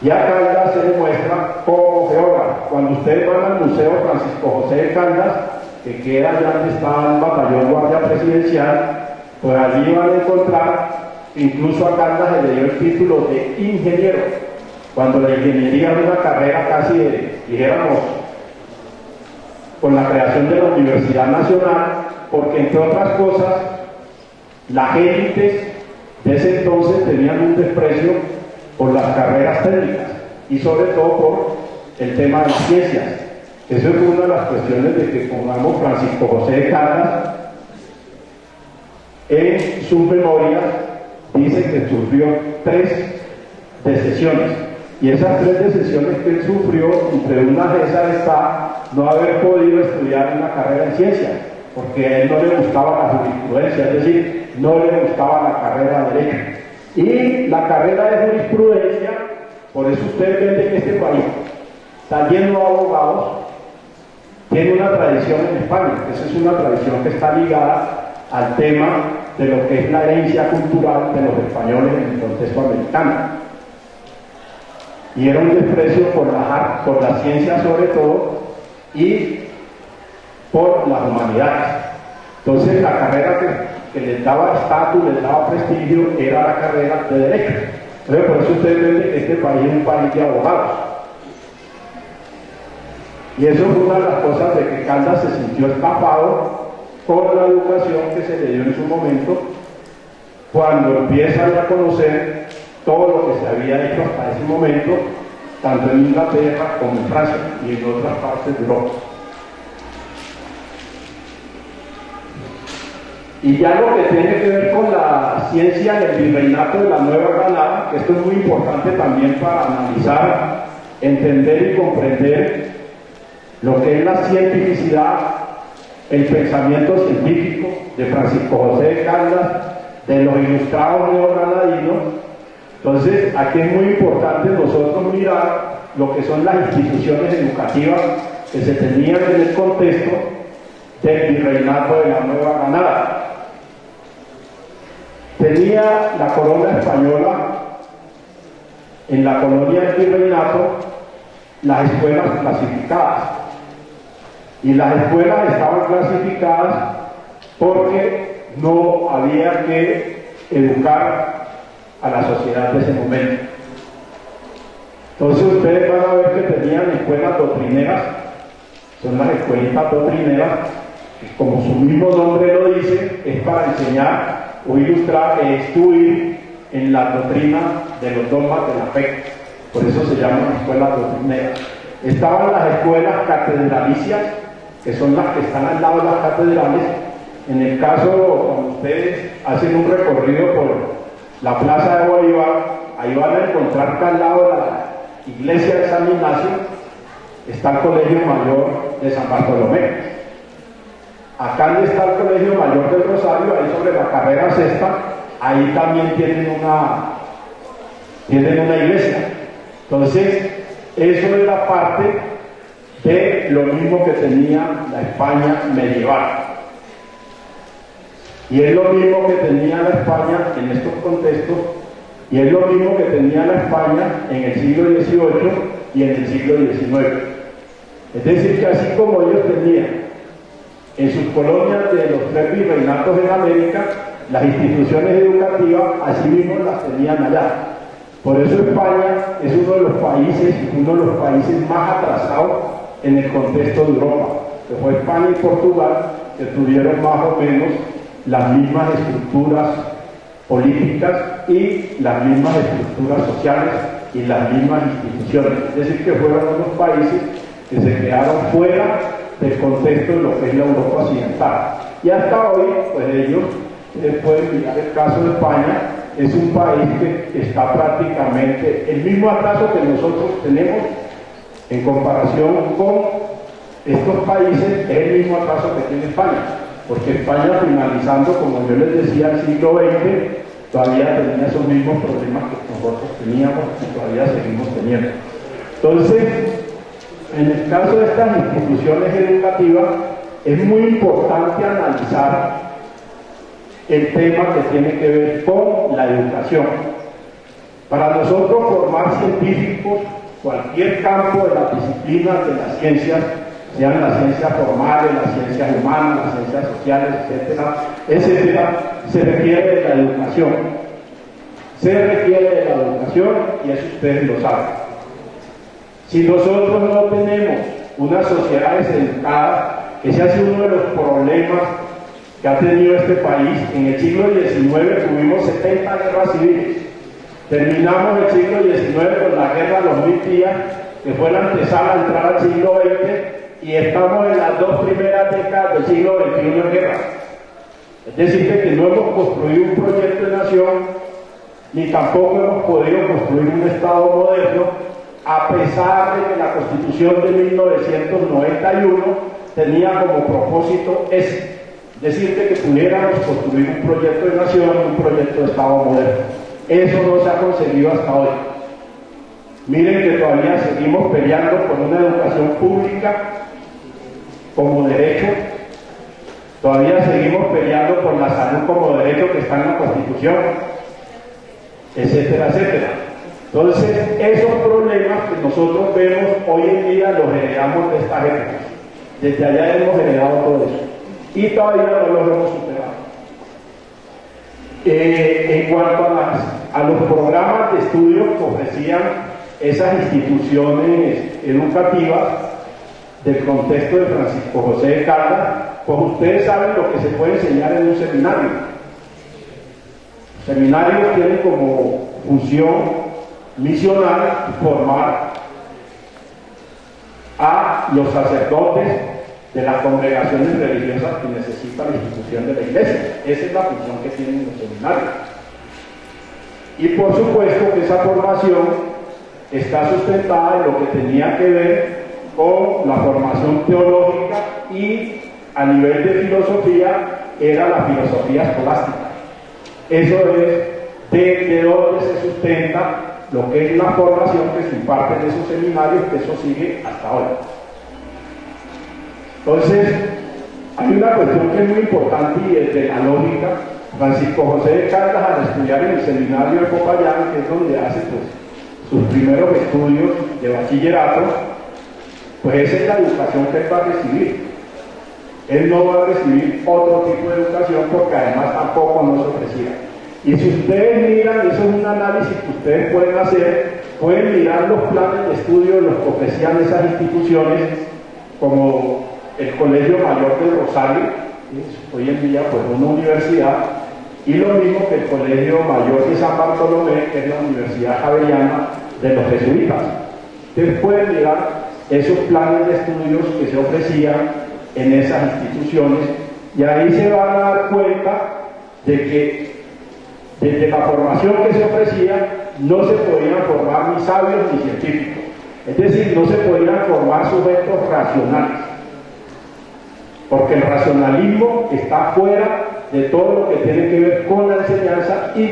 Y a Caldas se demuestra como geógrafo. Cuando ustedes van al Museo Francisco José de Caldas, que queda allá donde está el batallón guardia presidencial, pues allí van a encontrar, incluso a Caldas se le dio el título de ingeniero, cuando la ingeniería era una carrera casi dijéramos, con la creación de la Universidad Nacional, porque entre otras cosas, las élites de ese entonces tenían un desprecio por las carreras técnicas y sobre todo por el tema de las ciencias. Eso es una de las cuestiones de que pongamos Francisco José de Caldas en sus memorias, dice que sufrió 3 decesiones. Y esas 3 decesiones que él sufrió, entre una de esas está no haber podido estudiar una carrera en ciencias, porque a él no le gustaba la jurisprudencia, es decir, no le gustaba la carrera de derecho. Y la carrera de jurisprudencia, por eso ustedes ven que este país está lleno de abogados, tiene una tradición en España. Esa es una tradición que está ligada al tema de lo que es la herencia cultural de los españoles en el contexto americano. Y era un desprecio por la ciencia sobre todo y por las humanidades. Entonces la carrera que les daba estatus, les daba prestigio, era la carrera de derecho. Entonces por eso ustedes ven que este país es un país de abogados. Y eso fue una de las cosas de que Caldas se sintió estafado con la educación que se le dio en su momento, cuando empiezan a conocer todo lo que se había hecho hasta ese momento, tanto en Inglaterra como en Francia y en otras partes de Europa. Y ya lo que tiene que ver con la ciencia del virreinato de la Nueva Granada, que esto es muy importante también para analizar, entender y comprender lo que es la cientificidad, el pensamiento científico de Francisco José de Caldas, de los ilustrados neogranadinos. Entonces, aquí es muy importante nosotros mirar lo que son las instituciones educativas que se tenían en el contexto del virreinato de la Nueva Granada. Tenía la corona española, en la colonia del virreinato, las escuelas clasificadas. Y las escuelas estaban clasificadas porque no había que educar a la sociedad de ese momento. Entonces ustedes van a ver que tenían escuelas doctrineras, son las escuelitas doctrineras, que como su mismo nombre lo dice, es para enseñar o ilustrar e instruir en la doctrina de los dogmas de la fe. Por eso se llaman escuelas doctrineras. Estaban las escuelas catedralicias, que son las que están al lado de las catedrales. En el caso, cuando ustedes hacen un recorrido por la plaza de Bolívar, ahí van a encontrar que al lado de la iglesia de San Ignacio está el Colegio Mayor de San Bartolomé. Acá donde está el Colegio Mayor del Rosario, ahí sobre la carrera sexta, ahí también tienen una iglesia. Entonces, eso es la parte de lo mismo que tenía la España medieval. Y es lo mismo que tenía la España en estos contextos, y es lo mismo que tenía la España en el siglo XVIII y en el siglo XIX. Es decir, que así como ellos tenían en sus colonias de los 3 virreinatos en América, las instituciones educativas, así mismo las tenían allá. Por eso España es uno de los países más atrasados en el contexto de Europa, que fue España y Portugal, que tuvieron más o menos las mismas estructuras políticas y las mismas estructuras sociales y las mismas instituciones. Es decir, que fueron unos países que se quedaron fuera del contexto de lo que es la Europa occidental. Y hasta hoy, pues ellos pueden mirar el caso de España, es un país que está prácticamente el mismo atraso que nosotros tenemos en comparación con estos países, es el mismo atraso que tiene España, porque España, finalizando, como yo les decía, el siglo XX, todavía tenía esos mismos problemas que nosotros teníamos y todavía seguimos teniendo. Entonces, en el caso de estas instituciones educativas, es muy importante analizar el tema que tiene que ver con la educación. Para nosotros formar científicos, cualquier campo de las disciplinas de las ciencias, sean las ciencias formales, las ciencias humanas, las ciencias sociales, etcétera, se requiere de la educación. Se requiere de la educación y eso ustedes lo saben. Si nosotros no tenemos unas sociedades educadas, ese ha sido uno de los problemas que ha tenido este país. En el siglo XIX tuvimos 70 guerras civiles. Terminamos el siglo XIX con la guerra de los 1000 días, que fue la antesala a entrar al siglo XX, y estamos en las 2 primeras décadas del siglo XXI en guerra. Es decir, que no hemos construido un proyecto de nación, ni tampoco hemos podido construir un Estado moderno, a pesar de que la Constitución de 1991 tenía como propósito ese. Decirte que pudiéramos construir un proyecto de nación, un proyecto de Estado moderno. Eso no se ha conseguido hasta hoy. Miren que todavía seguimos peleando por una educación pública como derecho, todavía seguimos peleando por la salud como derecho que está en la Constitución, etcétera, etcétera. Entonces, esos problemas que nosotros vemos hoy en día los heredamos de esta época. Desde allá hemos heredado todo eso. Y todavía no los hemos superado. En cuanto a los programas de estudio que ofrecían esas instituciones educativas del contexto de Francisco José de Caldas, pues ustedes saben lo que se puede enseñar en un seminario. Los seminarios tienen como función misional formar a los sacerdotes de las congregaciones religiosas que necesita la institución de la iglesia. Esa es la función que tienen los seminarios. Y por supuesto que esa formación está sustentada en lo que tenía que ver con la formación teológica, y a nivel de filosofía era la filosofía escolástica. Eso es de donde se sustenta lo que es la formación que se imparte en esos seminarios, que eso sigue hasta hoy. Entonces, hay una cuestión que es muy importante y es de la lógica. Francisco José de Caldas, al estudiar en el seminario de Popayán, que es donde hace sus primeros estudios de bachillerato, pues esa es la educación que él va a recibir. Él no va a recibir otro tipo de educación porque además tampoco nos ofrecía. Y si ustedes miran, eso es un análisis que ustedes pueden hacer, pueden mirar los planes de estudio de los que ofrecían esas instituciones, como el Colegio Mayor de Rosario, hoy en día pues una universidad, y lo mismo que el Colegio Mayor de San Bartolomé, que es la Universidad Javeriana de los Jesuitas. Ustedes pueden mirar esos planes de estudios que se ofrecían en esas instituciones, y ahí se van a dar cuenta de que desde la formación que se ofrecía no se podían formar ni sabios ni científicos, es decir, no se podían formar sujetos racionales, porque el racionalismo está fuera de todo lo que tiene que ver con la enseñanza y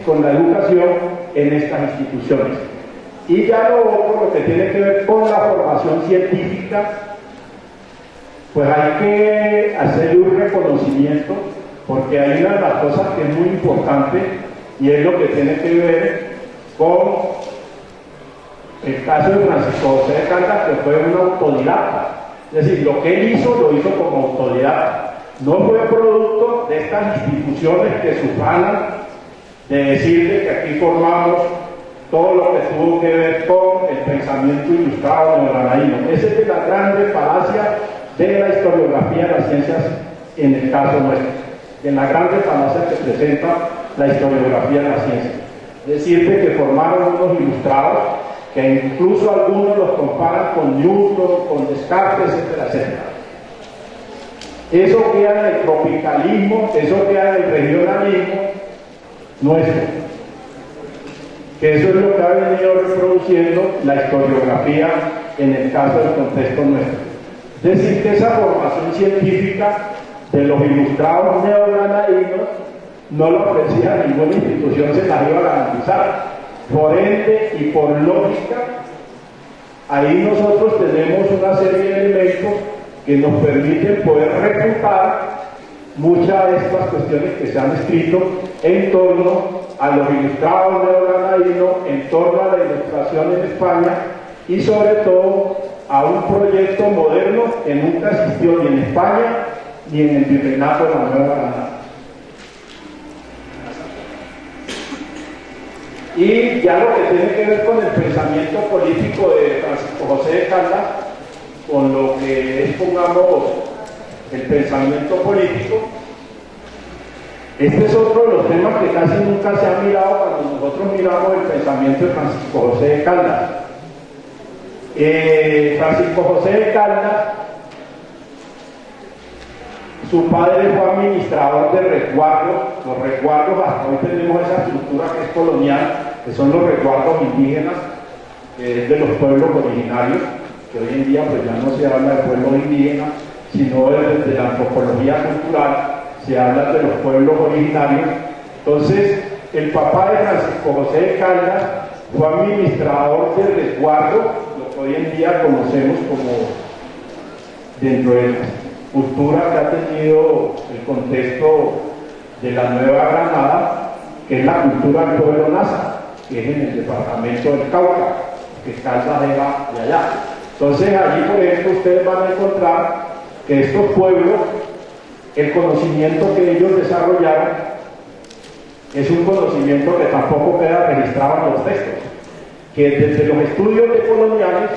con la educación en estas instituciones. Y ya lo otro, lo que tiene que ver con la formación científica, pues hay que hacerle un reconocimiento, porque hay una de las cosas que es muy importante, y es lo que tiene que ver con el caso de Francisco José de Caldas, que fue un autodidacta. Es decir, lo que él hizo, lo hizo como autodidacta. No fue producto de estas instituciones que sufanan de decirle que aquí formamos todo lo que tuvo que ver con el pensamiento ilustrado neogranadino. Esa es de la grande falacia de la historiografía de las ciencias en el caso nuestro, de la grande falacia que presenta la historiografía de las ciencias. Decirte que formaron unos ilustrados, que incluso algunos los comparan con Newton, con Descartes, etcétera, etcétera. Eso queda en el tropicalismo, eso queda en el regionalismo, nuestro, que eso es lo que ha venido reproduciendo la historiografía en el caso del contexto nuestro. Es decir, que esa formación científica de los ilustrados neogranadinos no lo ofrecía ninguna institución, se las iba a garantizar. Por ende y por lógica, ahí nosotros tenemos una serie de elementos que nos permiten poder refutar muchas de estas cuestiones que se han escrito en torno a los ilustrados neogranadinos, en torno a la ilustración en España y sobre todo a un proyecto moderno que nunca existió ni en España ni en el virreinato de la Nueva Granada. Y ya lo que tiene que ver con el pensamiento político de Francisco José de Caldas, con lo que es, pongamos, el pensamiento político, este es otro de los temas que casi nunca se ha mirado cuando nosotros miramos el pensamiento de Francisco José de Caldas. Francisco José de Caldas, su padre fue administrador de resguardos. Los resguardos, hasta hoy tenemos esa estructura que es colonial, que son los resguardos indígenas, de los pueblos originarios, que hoy en día pues ya no se habla de pueblos indígenas, sino desde la antropología cultural se habla de los pueblos originarios. Entonces, el papá de Francisco José de Caldas fue administrador de resguardo, lo que hoy en día conocemos como, dentro de la cultura que ha tenido el contexto de la Nueva Granada, que es la cultura del pueblo Nasa, que es en el departamento del Cauca, que Caldas era de allá. Entonces allí, por ejemplo, ustedes van a encontrar que estos pueblos, el conocimiento que ellos desarrollaron es un conocimiento que tampoco queda registrado en los textos, que desde los estudios decoloniales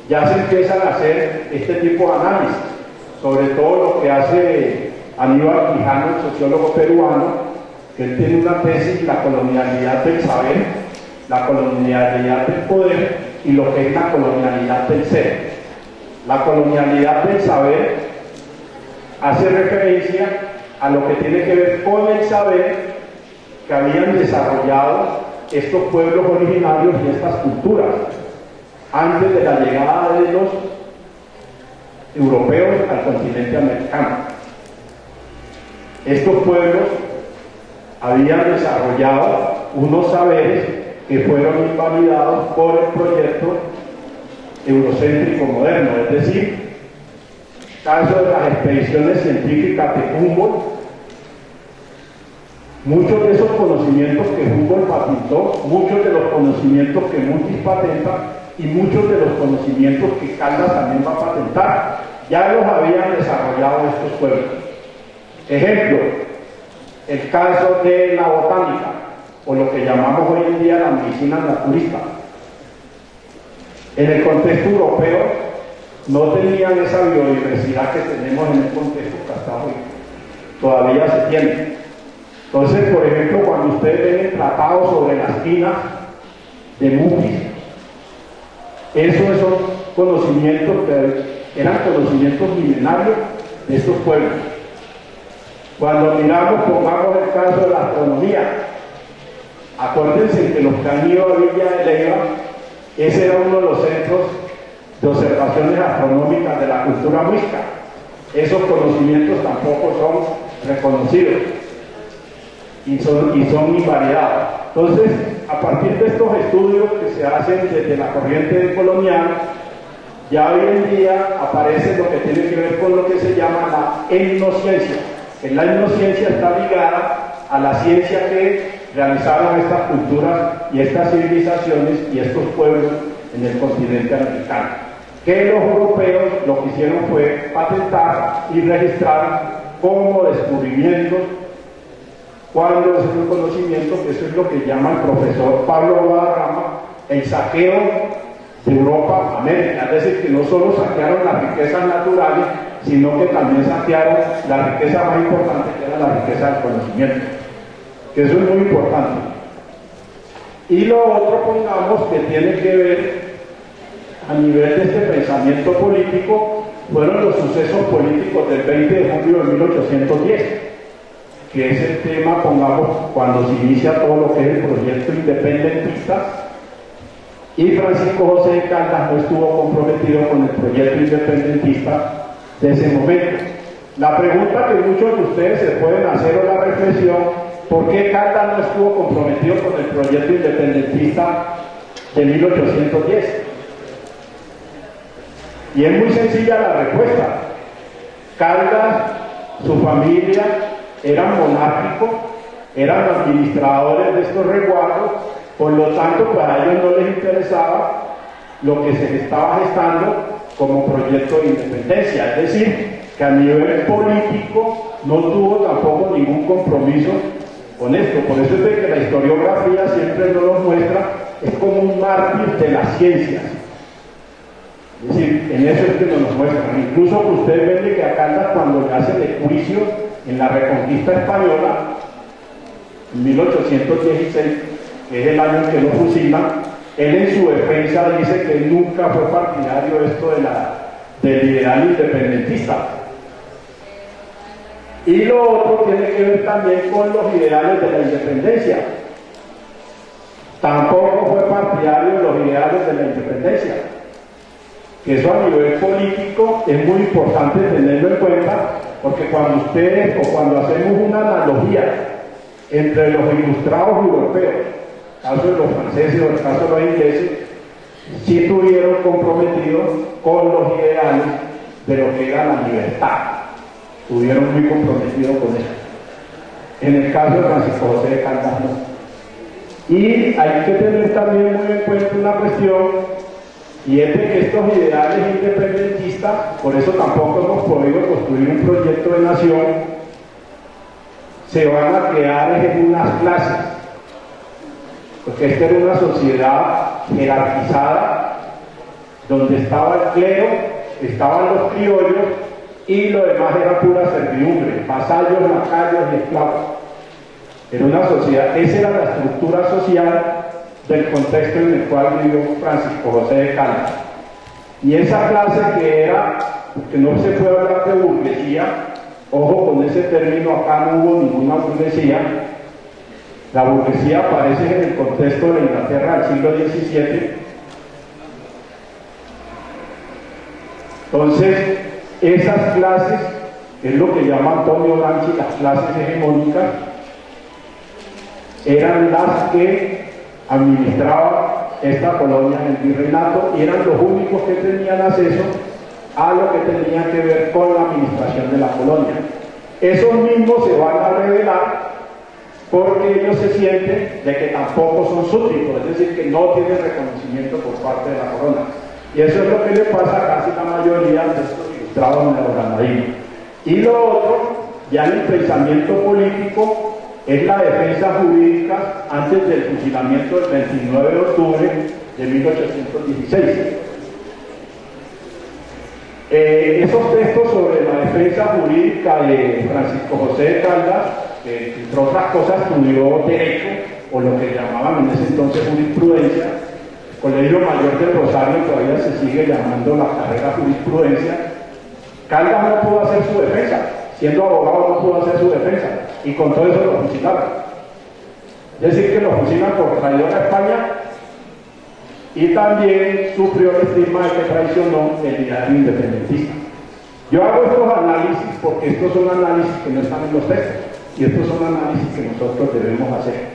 ya se empiezan a hacer este tipo de análisis, sobre todo lo que hace Aníbal Quijano, el sociólogo peruano, que él tiene una tesis, la colonialidad del saber, la colonialidad del poder y lo que es la colonialidad del ser. La colonialidad del saber hace referencia a lo que tiene que ver con el saber que habían desarrollado estos pueblos originarios y estas culturas antes de la llegada de los europeos al continente americano. Estos pueblos habían desarrollado unos saberes que fueron invalidados por el proyecto eurocéntrico moderno, es decir, caso de las expediciones científicas de Humboldt, muchos de esos conocimientos que Humboldt patentó, muchos de los conocimientos que Mutis patenta y muchos de los conocimientos que Caldas también va a patentar, ya los habían desarrollado estos pueblos. Ejemplo, el caso de la botánica, o lo que llamamos hoy en día la medicina naturista. En el contexto europeo no tenían esa biodiversidad que tenemos en el contexto que hasta hoy todavía se tiene. Entonces, por ejemplo, cuando ustedes ven el tratado sobre las pinas de Mutis, esos son conocimientos que eran conocimientos milenarios de estos pueblos. Cuando miramos, pongamos el caso de la astronomía, acuérdense que los que han ido a Villa de Leyva, ese era uno de los centros de observaciones astronómicas de la cultura muisca. Esos conocimientos tampoco son reconocidos y son invalidados. Entonces, a partir de estos estudios que se hacen desde la corriente colonial, ya hoy en día aparece lo que tiene que ver con lo que se llama la etnociencia. La etnociencia está ligada a la ciencia que realizaron estas culturas y estas civilizaciones y estos pueblos en el continente americano, que los europeos lo que hicieron fue patentar y registrar como descubrimientos. Cuando es un conocimiento, que eso es lo que llama el profesor Pablo Guadarrama el saqueo de Europa a América, es decir, que no solo saquearon las riquezas naturales, sino que también saquearon la riqueza más importante, que era la riqueza del conocimiento, que eso es muy importante. Y lo otro, pongamos, que tiene que ver a nivel de este pensamiento político, fueron los sucesos políticos del 20 de julio de 1810. que es el tema, pongamos, cuando se inicia todo lo que es el proyecto independentista, y Francisco José de Caldas no estuvo comprometido con el proyecto independentista de ese momento. La pregunta que muchos de ustedes se pueden hacer o la reflexión, ¿por qué Caldas no estuvo comprometido con el proyecto independentista de 1810? Y es muy sencilla la respuesta. Caldas, su familia, eran monárquicos, eran administradores de estos resguardos, por lo tanto, pues a ellos no les interesaba lo que se estaba gestando como proyecto de independencia, es decir, que a nivel político no tuvo tampoco ningún compromiso con esto. Por eso es de que la historiografía siempre nos lo muestra, es como un mártir de las ciencias. Es decir, en eso es que nos lo muestran. Incluso que ustedes ven que a Caldas, cuando le hacen el juicio en la Reconquista Española, en 1816, que es el año en que lo fusilan, él en su defensa dice que nunca fue partidario de esto del ideal independentista. Y lo otro tiene que ver también con los ideales de la independencia. Tampoco fue partidario de los ideales de la independencia. Que eso a nivel político es muy importante tenerlo en cuenta, porque cuando ustedes o cuando hacemos una analogía entre los ilustrados europeos, el caso de los franceses o el caso de los ingleses, sí estuvieron comprometidos con los ideales de lo que era la libertad. Estuvieron muy comprometidos con eso. En el caso de Francisco José de Caldas no. Y hay que tener también muy en cuenta una cuestión, y es de que estos ideales independentistas, por eso tampoco hemos podido construir un proyecto de nación, se van a crear en unas clases, porque esta era una sociedad jerarquizada, donde estaba el clero, estaban los criollos, y lo demás era pura servidumbre, vasallos, lacayos y esclavos. Era una sociedad, esa era la estructura social del contexto en el cual vivió Francisco José de Caldas. Y esa clase que era, porque no se puede hablar de burguesía, ojo con ese término, acá no hubo ninguna burguesía. La burguesía aparece en el contexto de la Inglaterra del siglo XVII. Entonces, esas clases, es lo que llama Antonio Gramsci las clases hegemónicas, eran las que administraban esta colonia en el virreinato y eran los únicos que tenían acceso a lo que tenía que ver con la administración de la colonia. Esos mismos se van a rebelar porque ellos se sienten de que tampoco son súbditos, es decir, que no tienen reconocimiento por parte de la corona. Y eso es lo que le pasa a casi la mayoría de estos ilustrados neogranadinos. Y lo otro, ya en el pensamiento político, es la defensa jurídica antes del fusilamiento del 29 de octubre de 1816. Esos textos sobre la defensa jurídica de Francisco José de Caldas, que entre otras cosas estudió Derecho, o lo que llamaban en ese entonces jurisprudencia, el Colegio Mayor del Rosario todavía se sigue llamando la carrera jurisprudencia. Caldas no pudo hacer su defensa, siendo abogado no pudo hacer su defensa, y con todo eso lo fusilaron. Es decir, que lo fusilan por traidor a España, y también sufrió el estigma de que traicionó el ideario independentista. Yo hago estos análisis porque estos son análisis que no están en los textos, y estos son análisis que nosotros debemos hacer.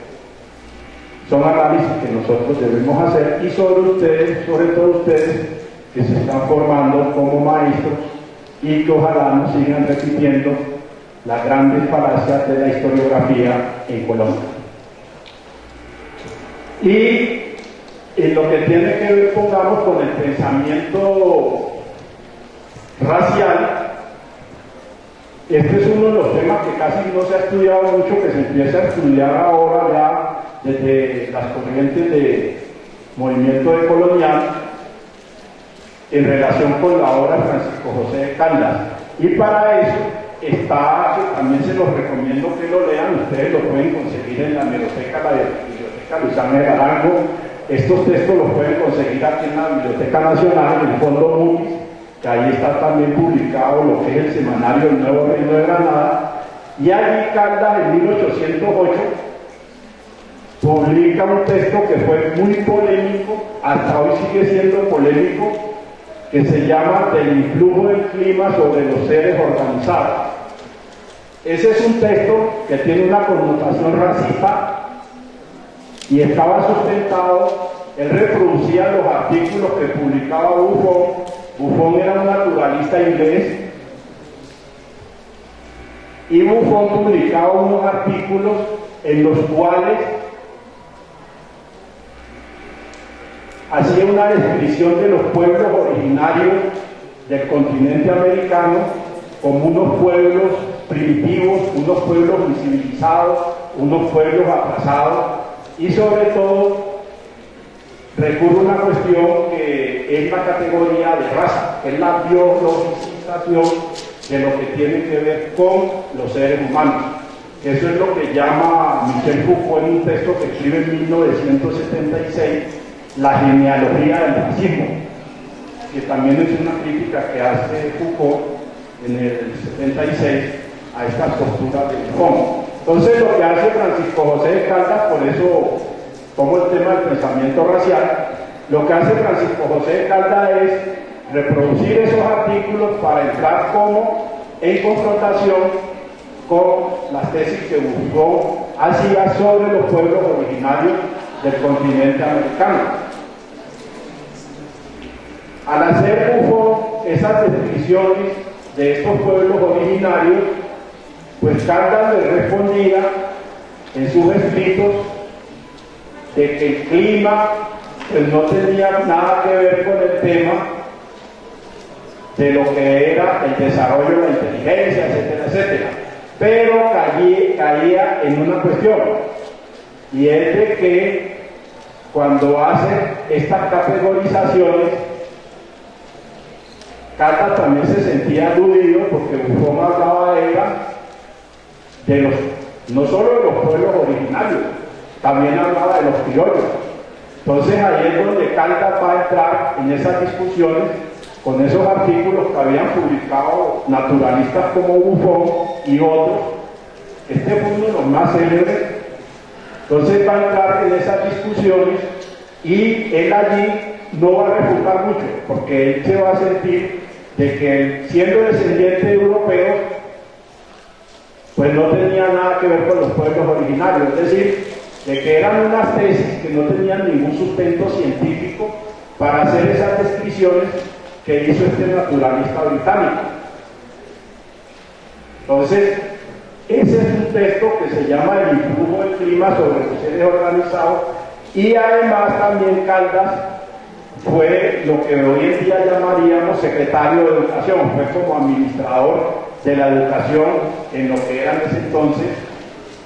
Son análisis que nosotros debemos hacer, y sobre ustedes, sobre todo ustedes que se están formando como maestros y que ojalá no sigan repitiendo las grandes falacias de la historiografía en Colombia. Y en lo que tiene que ver, pongamos, con el pensamiento racial, este es uno de los temas que casi no se ha estudiado mucho, que se empieza a estudiar ahora ya desde las corrientes de movimiento decolonial en relación con la obra de Francisco José de Caldas. Y para eso está, que también se los recomiendo que lo lean, ustedes lo pueden conseguir en la biblioteca Luis Ángel Arango. Estos textos los pueden conseguir aquí en la Biblioteca Nacional, en el Fondo Mutis, que ahí está también publicado lo que es el semanario El Nuevo Reino de Granada, Y allí Caldas en 1808 publica un texto que fue muy polémico, hasta hoy sigue siendo polémico, que se llama Del influjo del clima sobre los seres organizados. Ese es un texto que tiene una connotación racista y estaba sustentado, él reproducía los artículos que publicaba Buffon. Buffon era un naturalista inglés y Buffon publicaba unos artículos en los cuales hacía una descripción de los pueblos originarios del continente americano como unos pueblos primitivos, unos pueblos incivilizados, unos pueblos atrasados, y sobre todo recurre a una cuestión que es la categoría de raza, que es la biologización de lo que tiene que ver con los seres humanos. Eso es lo que llama Michel Foucault en un texto que escribe en 1976, La genealogía del racismo, que también es una crítica que hace Foucault en el 76 a estas posturas de Buffon. Entonces lo que hace Francisco José de Caldas, por eso tomo el tema del pensamiento racial, lo que hace Francisco José de Caldas es reproducir esos artículos para entrar como en confrontación con las tesis que Buffon hacía sobre los pueblos originarios del continente americano. Al hacer Buffon esas descripciones de estos pueblos originarios, pues Caldas le respondía en sus escritos de que el clima pues no tenía nada que ver con el tema de lo que era el desarrollo de la inteligencia, etcétera, etcétera. Pero caía en una cuestión, y es de que cuando hace estas categorizaciones, Caldas también se sentía aludido porque Buffon hablaba de los, no solo de los pueblos originarios, también hablaba de los criollos. Entonces ahí es donde Caldas va a entrar en esas discusiones con esos artículos que habían publicado naturalistas como Buffon y otros. Este fue uno de los más célebres. Entonces va a entrar en esas discusiones y él allí no va a refutar mucho, porque él se va a sentir de que siendo descendiente de europeos, pues no tenía nada que ver con los pueblos originarios, es decir, de que eran unas tesis que no tenían ningún sustento científico para hacer esas descripciones que hizo este naturalista británico. Entonces, ese es un texto que se llama El influjo del clima sobre los seres organizados, y además también Caldas fue lo que hoy en día llamaríamos secretario de Educación, fue como administrador de la educación en lo que era en ese entonces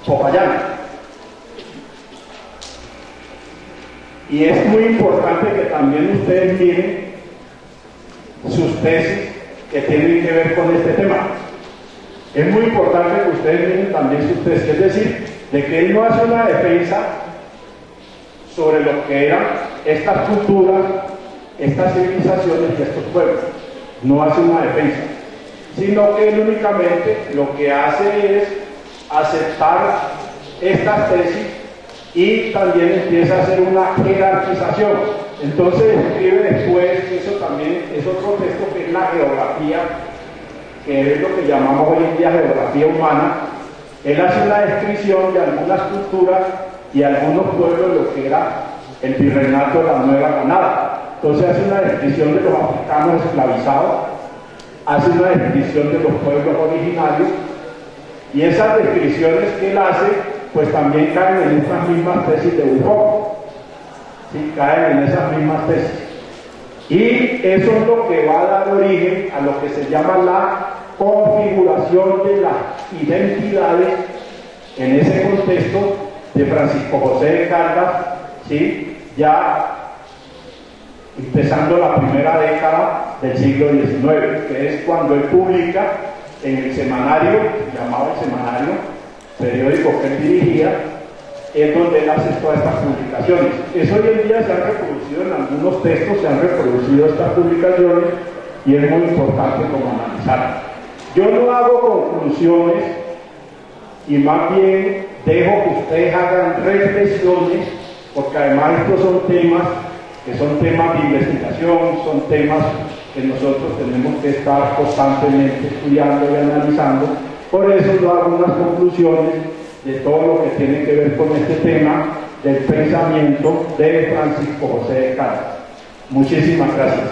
Popayán. Y es muy importante que también ustedes miren sus tesis que tienen que ver con este tema. Es muy importante que ustedes miren también sus tesis, es decir, de que él no hace una defensa sobre lo que eran estas culturas, estas civilizaciones y estos pueblos. No hace una defensa, sino que él únicamente lo que hace es aceptar estas tesis y también empieza a hacer una jerarquización. Entonces escribe después, eso también es otro texto que es la geografía, que es lo que llamamos hoy en día geografía humana. Él hace una descripción de algunas culturas y algunos pueblos de lo que era el virreinato de la Nueva Granada. Entonces hace una descripción de los africanos esclavizados, hace una descripción de los pueblos originarios, y esas descripciones que él hace pues también caen en estas mismas tesis de Buffon, ¿sí? Caen en esas mismas tesis, y eso es lo que va a dar origen a lo que se llama la configuración de las identidades en ese contexto de Francisco José de Caldas, ¿sí? Ya empezando la primera década del siglo XIX, que es cuando él publica en el semanario, llamado el semanario, periódico que él dirigía, es donde él hace todas estas publicaciones. Eso hoy en día se han reproducido en algunos textos, se han reproducido estas publicaciones, y es muy importante como analizar. Yo no hago conclusiones y más bien dejo que ustedes hagan reflexiones, porque además estos son temas que son temas de investigación, son temas que nosotros tenemos que estar constantemente estudiando y analizando. Por eso yo hago unas conclusiones de todo lo que tiene que ver con este tema del pensamiento de Francisco José de Caldas. Muchísimas gracias.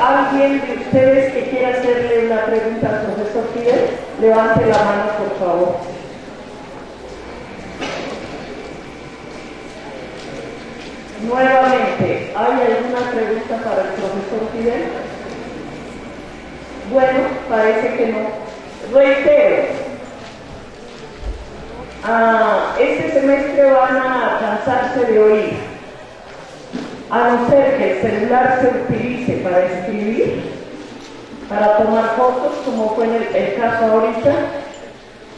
¿Alguien de ustedes que quiera hacerle una pregunta al profesor Fidel? Levante la mano, por favor. Nuevamente, ¿hay alguna pregunta para el profesor Fidel? Bueno, parece que no. Reitero, este semestre van a cansarse de oír. A no ser que el celular se utilice para escribir, para tomar fotos, como fue el caso ahorita,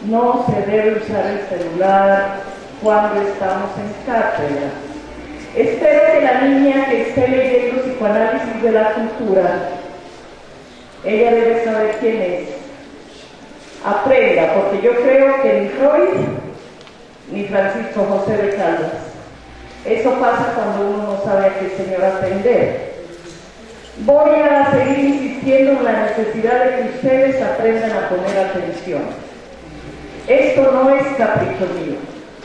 no se debe usar el celular cuando estamos en cátedra. Espero que la niña que esté leyendo psicoanálisis de la cultura, ella debe saber quién es. Aprenda, porque yo creo que ni Freud ni Francisco José de Caldas. Eso pasa cuando uno no sabe a qué señor atender. Voy a seguir insistiendo en la necesidad de que ustedes aprendan a poner atención. Esto no es capricho mío,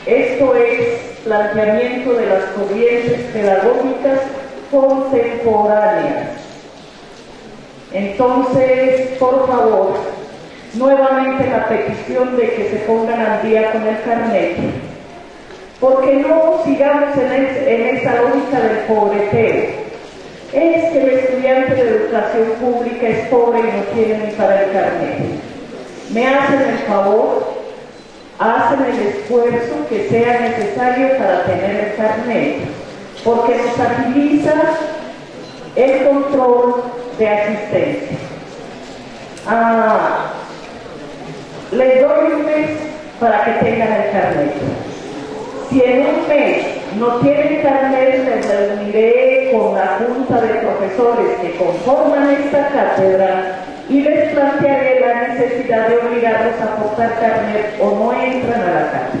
esto es planteamiento de las corrientes pedagógicas contemporáneas. Entonces, por favor, nuevamente la petición de que se pongan al día con el carnet, porque no sigamos en esa lógica del pobreteo. Es que el estudiante de educación pública es pobre y no tiene ni para el carnet. Me hacen el favor, hacen el esfuerzo que sea necesario para tener el carnet, porque nos agiliza el control de asistencia. Les doy un mes para que tengan el carnet. Si en un mes no tienen carnet, les reuniré con la junta de profesores que conforman esta cátedra y les plantearé la necesidad de obligarlos a portar carnet o no entran a la cátedra.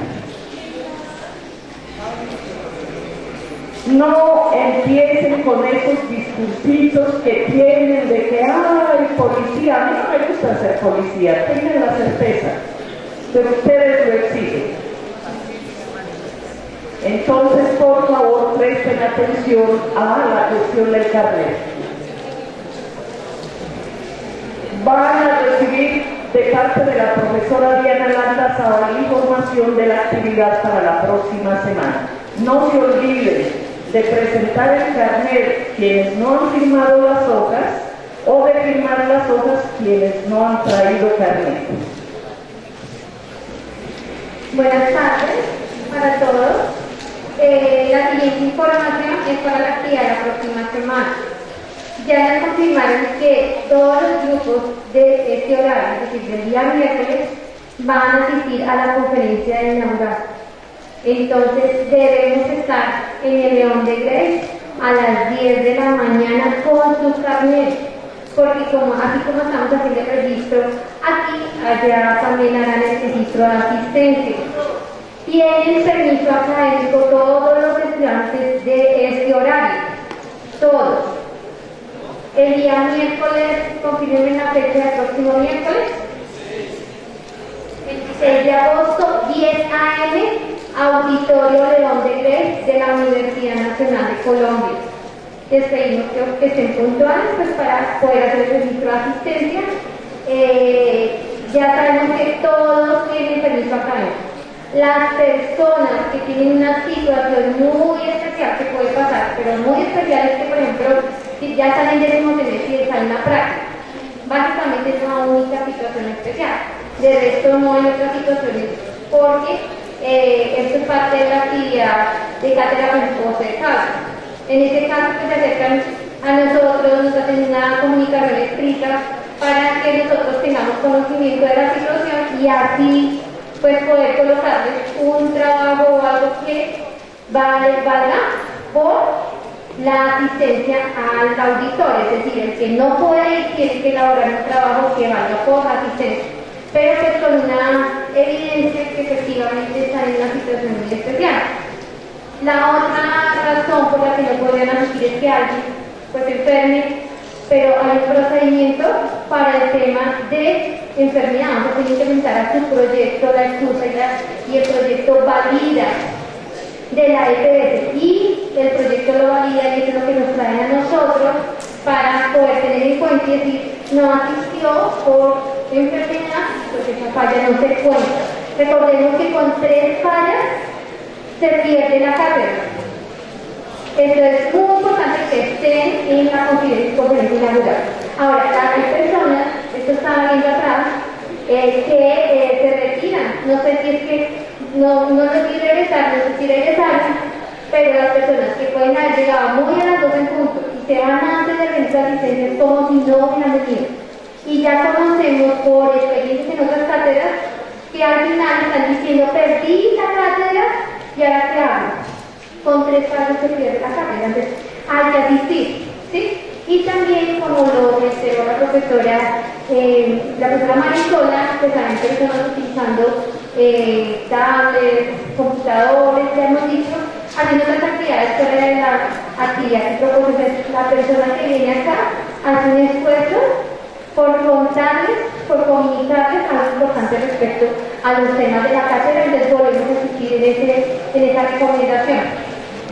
No empiecen con esos discursitos que tienen de que, ¡ay, policía! A mí no me gusta ser policía, tengan la certeza, pero ustedes lo exigen. Entonces, por favor, presten atención a la cuestión del carnet. Van a recibir de parte de la profesora Diana Landa la información de la actividad para la próxima semana. No se olviden de presentar el carnet quienes no han firmado las hojas o de firmar las hojas quienes no han traído carnet. Buenas tardes para todos. La siguiente información es para la actividad de la próxima semana. Ya nos confirmaron que todos los grupos de este horario, es decir, del día miércoles, van a asistir a la conferencia de inaugural. Entonces debemos estar en el León de Grace a las 10 de la mañana con su carnet, porque así como estamos haciendo el registro aquí, allá también harán el registro de asistencia. Tienen permiso académico todos los estudiantes de este horario, todos. El día miércoles, confirmen la fecha del próximo miércoles, 26 de agosto, 10 a.m., Auditorio León de Grace de la Universidad Nacional de Colombia. Les pedimos que estén puntuales pues, para poder hacer el registro de asistencia. Ya sabemos que todos tienen permiso académico. Las personas que tienen una situación muy especial que puede pasar, pero muy especial es que, por ejemplo, si ya están en décimo semestre y están en la práctica, básicamente es una única situación especial. De resto no hay otras situaciones, porque esto es parte de la actividad de cátedra Francisco José de Caldas. En este caso, pues, se acercan a nosotros, nos hacen una comunicación escrita para que nosotros tengamos conocimiento de la situación y así pues poder colocarles un trabajo o algo que valga por la asistencia al auditor, es decir, el que no puede ir tiene que elaborar un trabajo que valga por la asistencia, pero pues con una evidencia que efectivamente está en una situación muy especial. La otra razón por la que no podrían asistir es que alguien pues enferme, pero hay un procedimiento para el tema de enfermedad, o sea, tiene que presentar a su proyecto la excusa y el proyecto valida de la EPS y el proyecto lo valida y es lo que nos traen a nosotros para poder tener en cuenta y decir no asistió por enfermedad, pues esa falla no se cuenta. Recordemos que con 3 fallas se pierde la cátedra. Entonces es muy importante que estén en la conferencia inaugural. Ahora, hay personas, esto estaba viendo atrás, que se retiran. No sé si es que no sé si regresaron, pero las personas que pueden haber llegado muy a las 2 en punto y se van antes de venir a licencias como si no hubieran venido. Y ya conocemos por experiencias en otras cátedras que al final están diciendo perdí la cátedra y ahora qué hago. Con 3 fallos se pierde la cátedra, entonces hay que asistir, ¿sí? Y también, como lo mencionó la profesora Marisola, pues hay personas utilizando tablets, computadores, ya hemos dicho, haciendo otras actividades fuera de la actividad que propone. La persona que viene acá hace un esfuerzo por contarles, por comunicarles algo importante respecto a los temas de la cátedra, entonces volvemos a insistir en esa recomendación.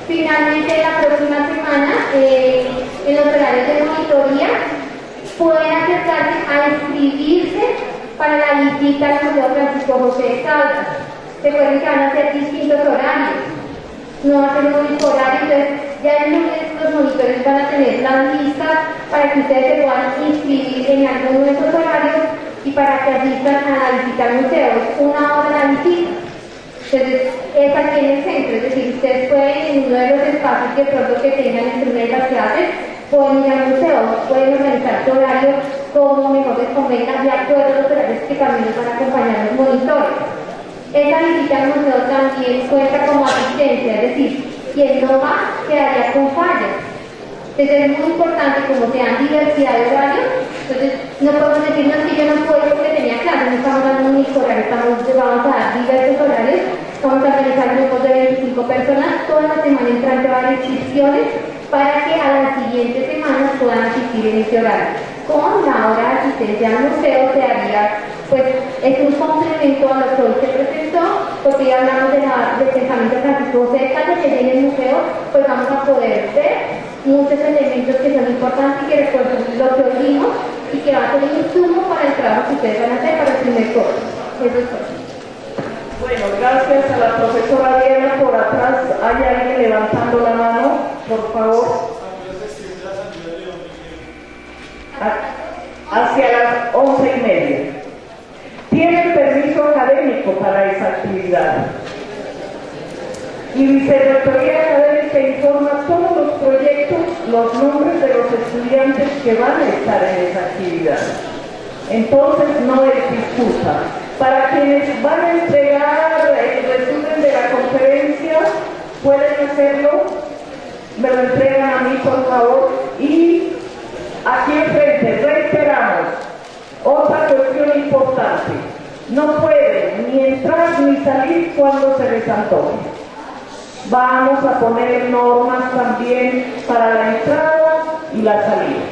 Finalmente, la próxima semana, en los horarios de monitoría, pueden acercarse a inscribirse para la visita al Museo Francisco José de Caldas. Recuerden que van a ser distintos horarios, no va a ser un único horario, entonces ya el lunes los monitores van a tener las listas para que ustedes se puedan inscribir en alguno de esos horarios y para que asistan a la visita al museo. Es 1 hora la visita. Entonces, es aquí en el centro, es decir, ustedes pueden en uno de los espacios que pronto que tengan entre una de las clases, pueden ir al museo, pueden organizar su horario como mejor les convenga, de acuerdo a los horarios que también nos van a acompañar los monitores. Esa visita al museo también cuenta como asistencia, es decir, quien no va quedaría con fallas. Entonces es muy importante, como se dan diversidad de horarios, entonces no podemos decir, no, es que yo no puedo porque tenía clase, no estamos dando un único horario, vamos a dar diversos horarios, vamos a realizar grupos de 25 personas, toda la semana entrante va a haber inscripciones para que a las siguientes semanas puedan asistir en ese horario. Con la hora de asistencia al museo se haría, pues es un complemento a lo que hoy se presentó, porque ya hablamos del pensamiento Francisco José de Caldas, que en el museo, pues vamos a poder ver muchos elementos que son importantes y que recuerden lo que hoy vimos y que va a ser un insumo para el trabajo que ustedes van a hacer para el primer curso. Eso es todo. Bueno, gracias a la profesora Diana. Por atrás hay alguien levantando la mano, por favor. Hacia las 11:30. Tienen permiso académico para esa actividad. Y Vicerrectoría Académica informa todos los proyectos, los nombres de los estudiantes que van a estar en esa actividad. Entonces no es disputa. Para quienes van a entregar el resumen de la conferencia, pueden hacerlo, me lo entregan a mí por favor. Y aquí enfrente, reiteramos, otra cuestión importante, no pueden ni entrar ni salir cuando se les antoje. Vamos a poner normas también para la entrada y la salida.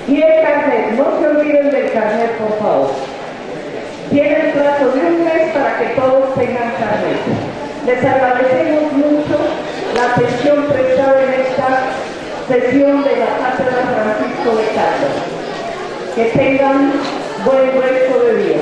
Y el carnet, no se olviden del carnet, por favor. Tienen plazo de 1 mes para que todos tengan carnet. Les agradecemos mucho la atención prestada en esta sesión de la Cátedra Francisco de Caldas. Que tengan buen resto de día.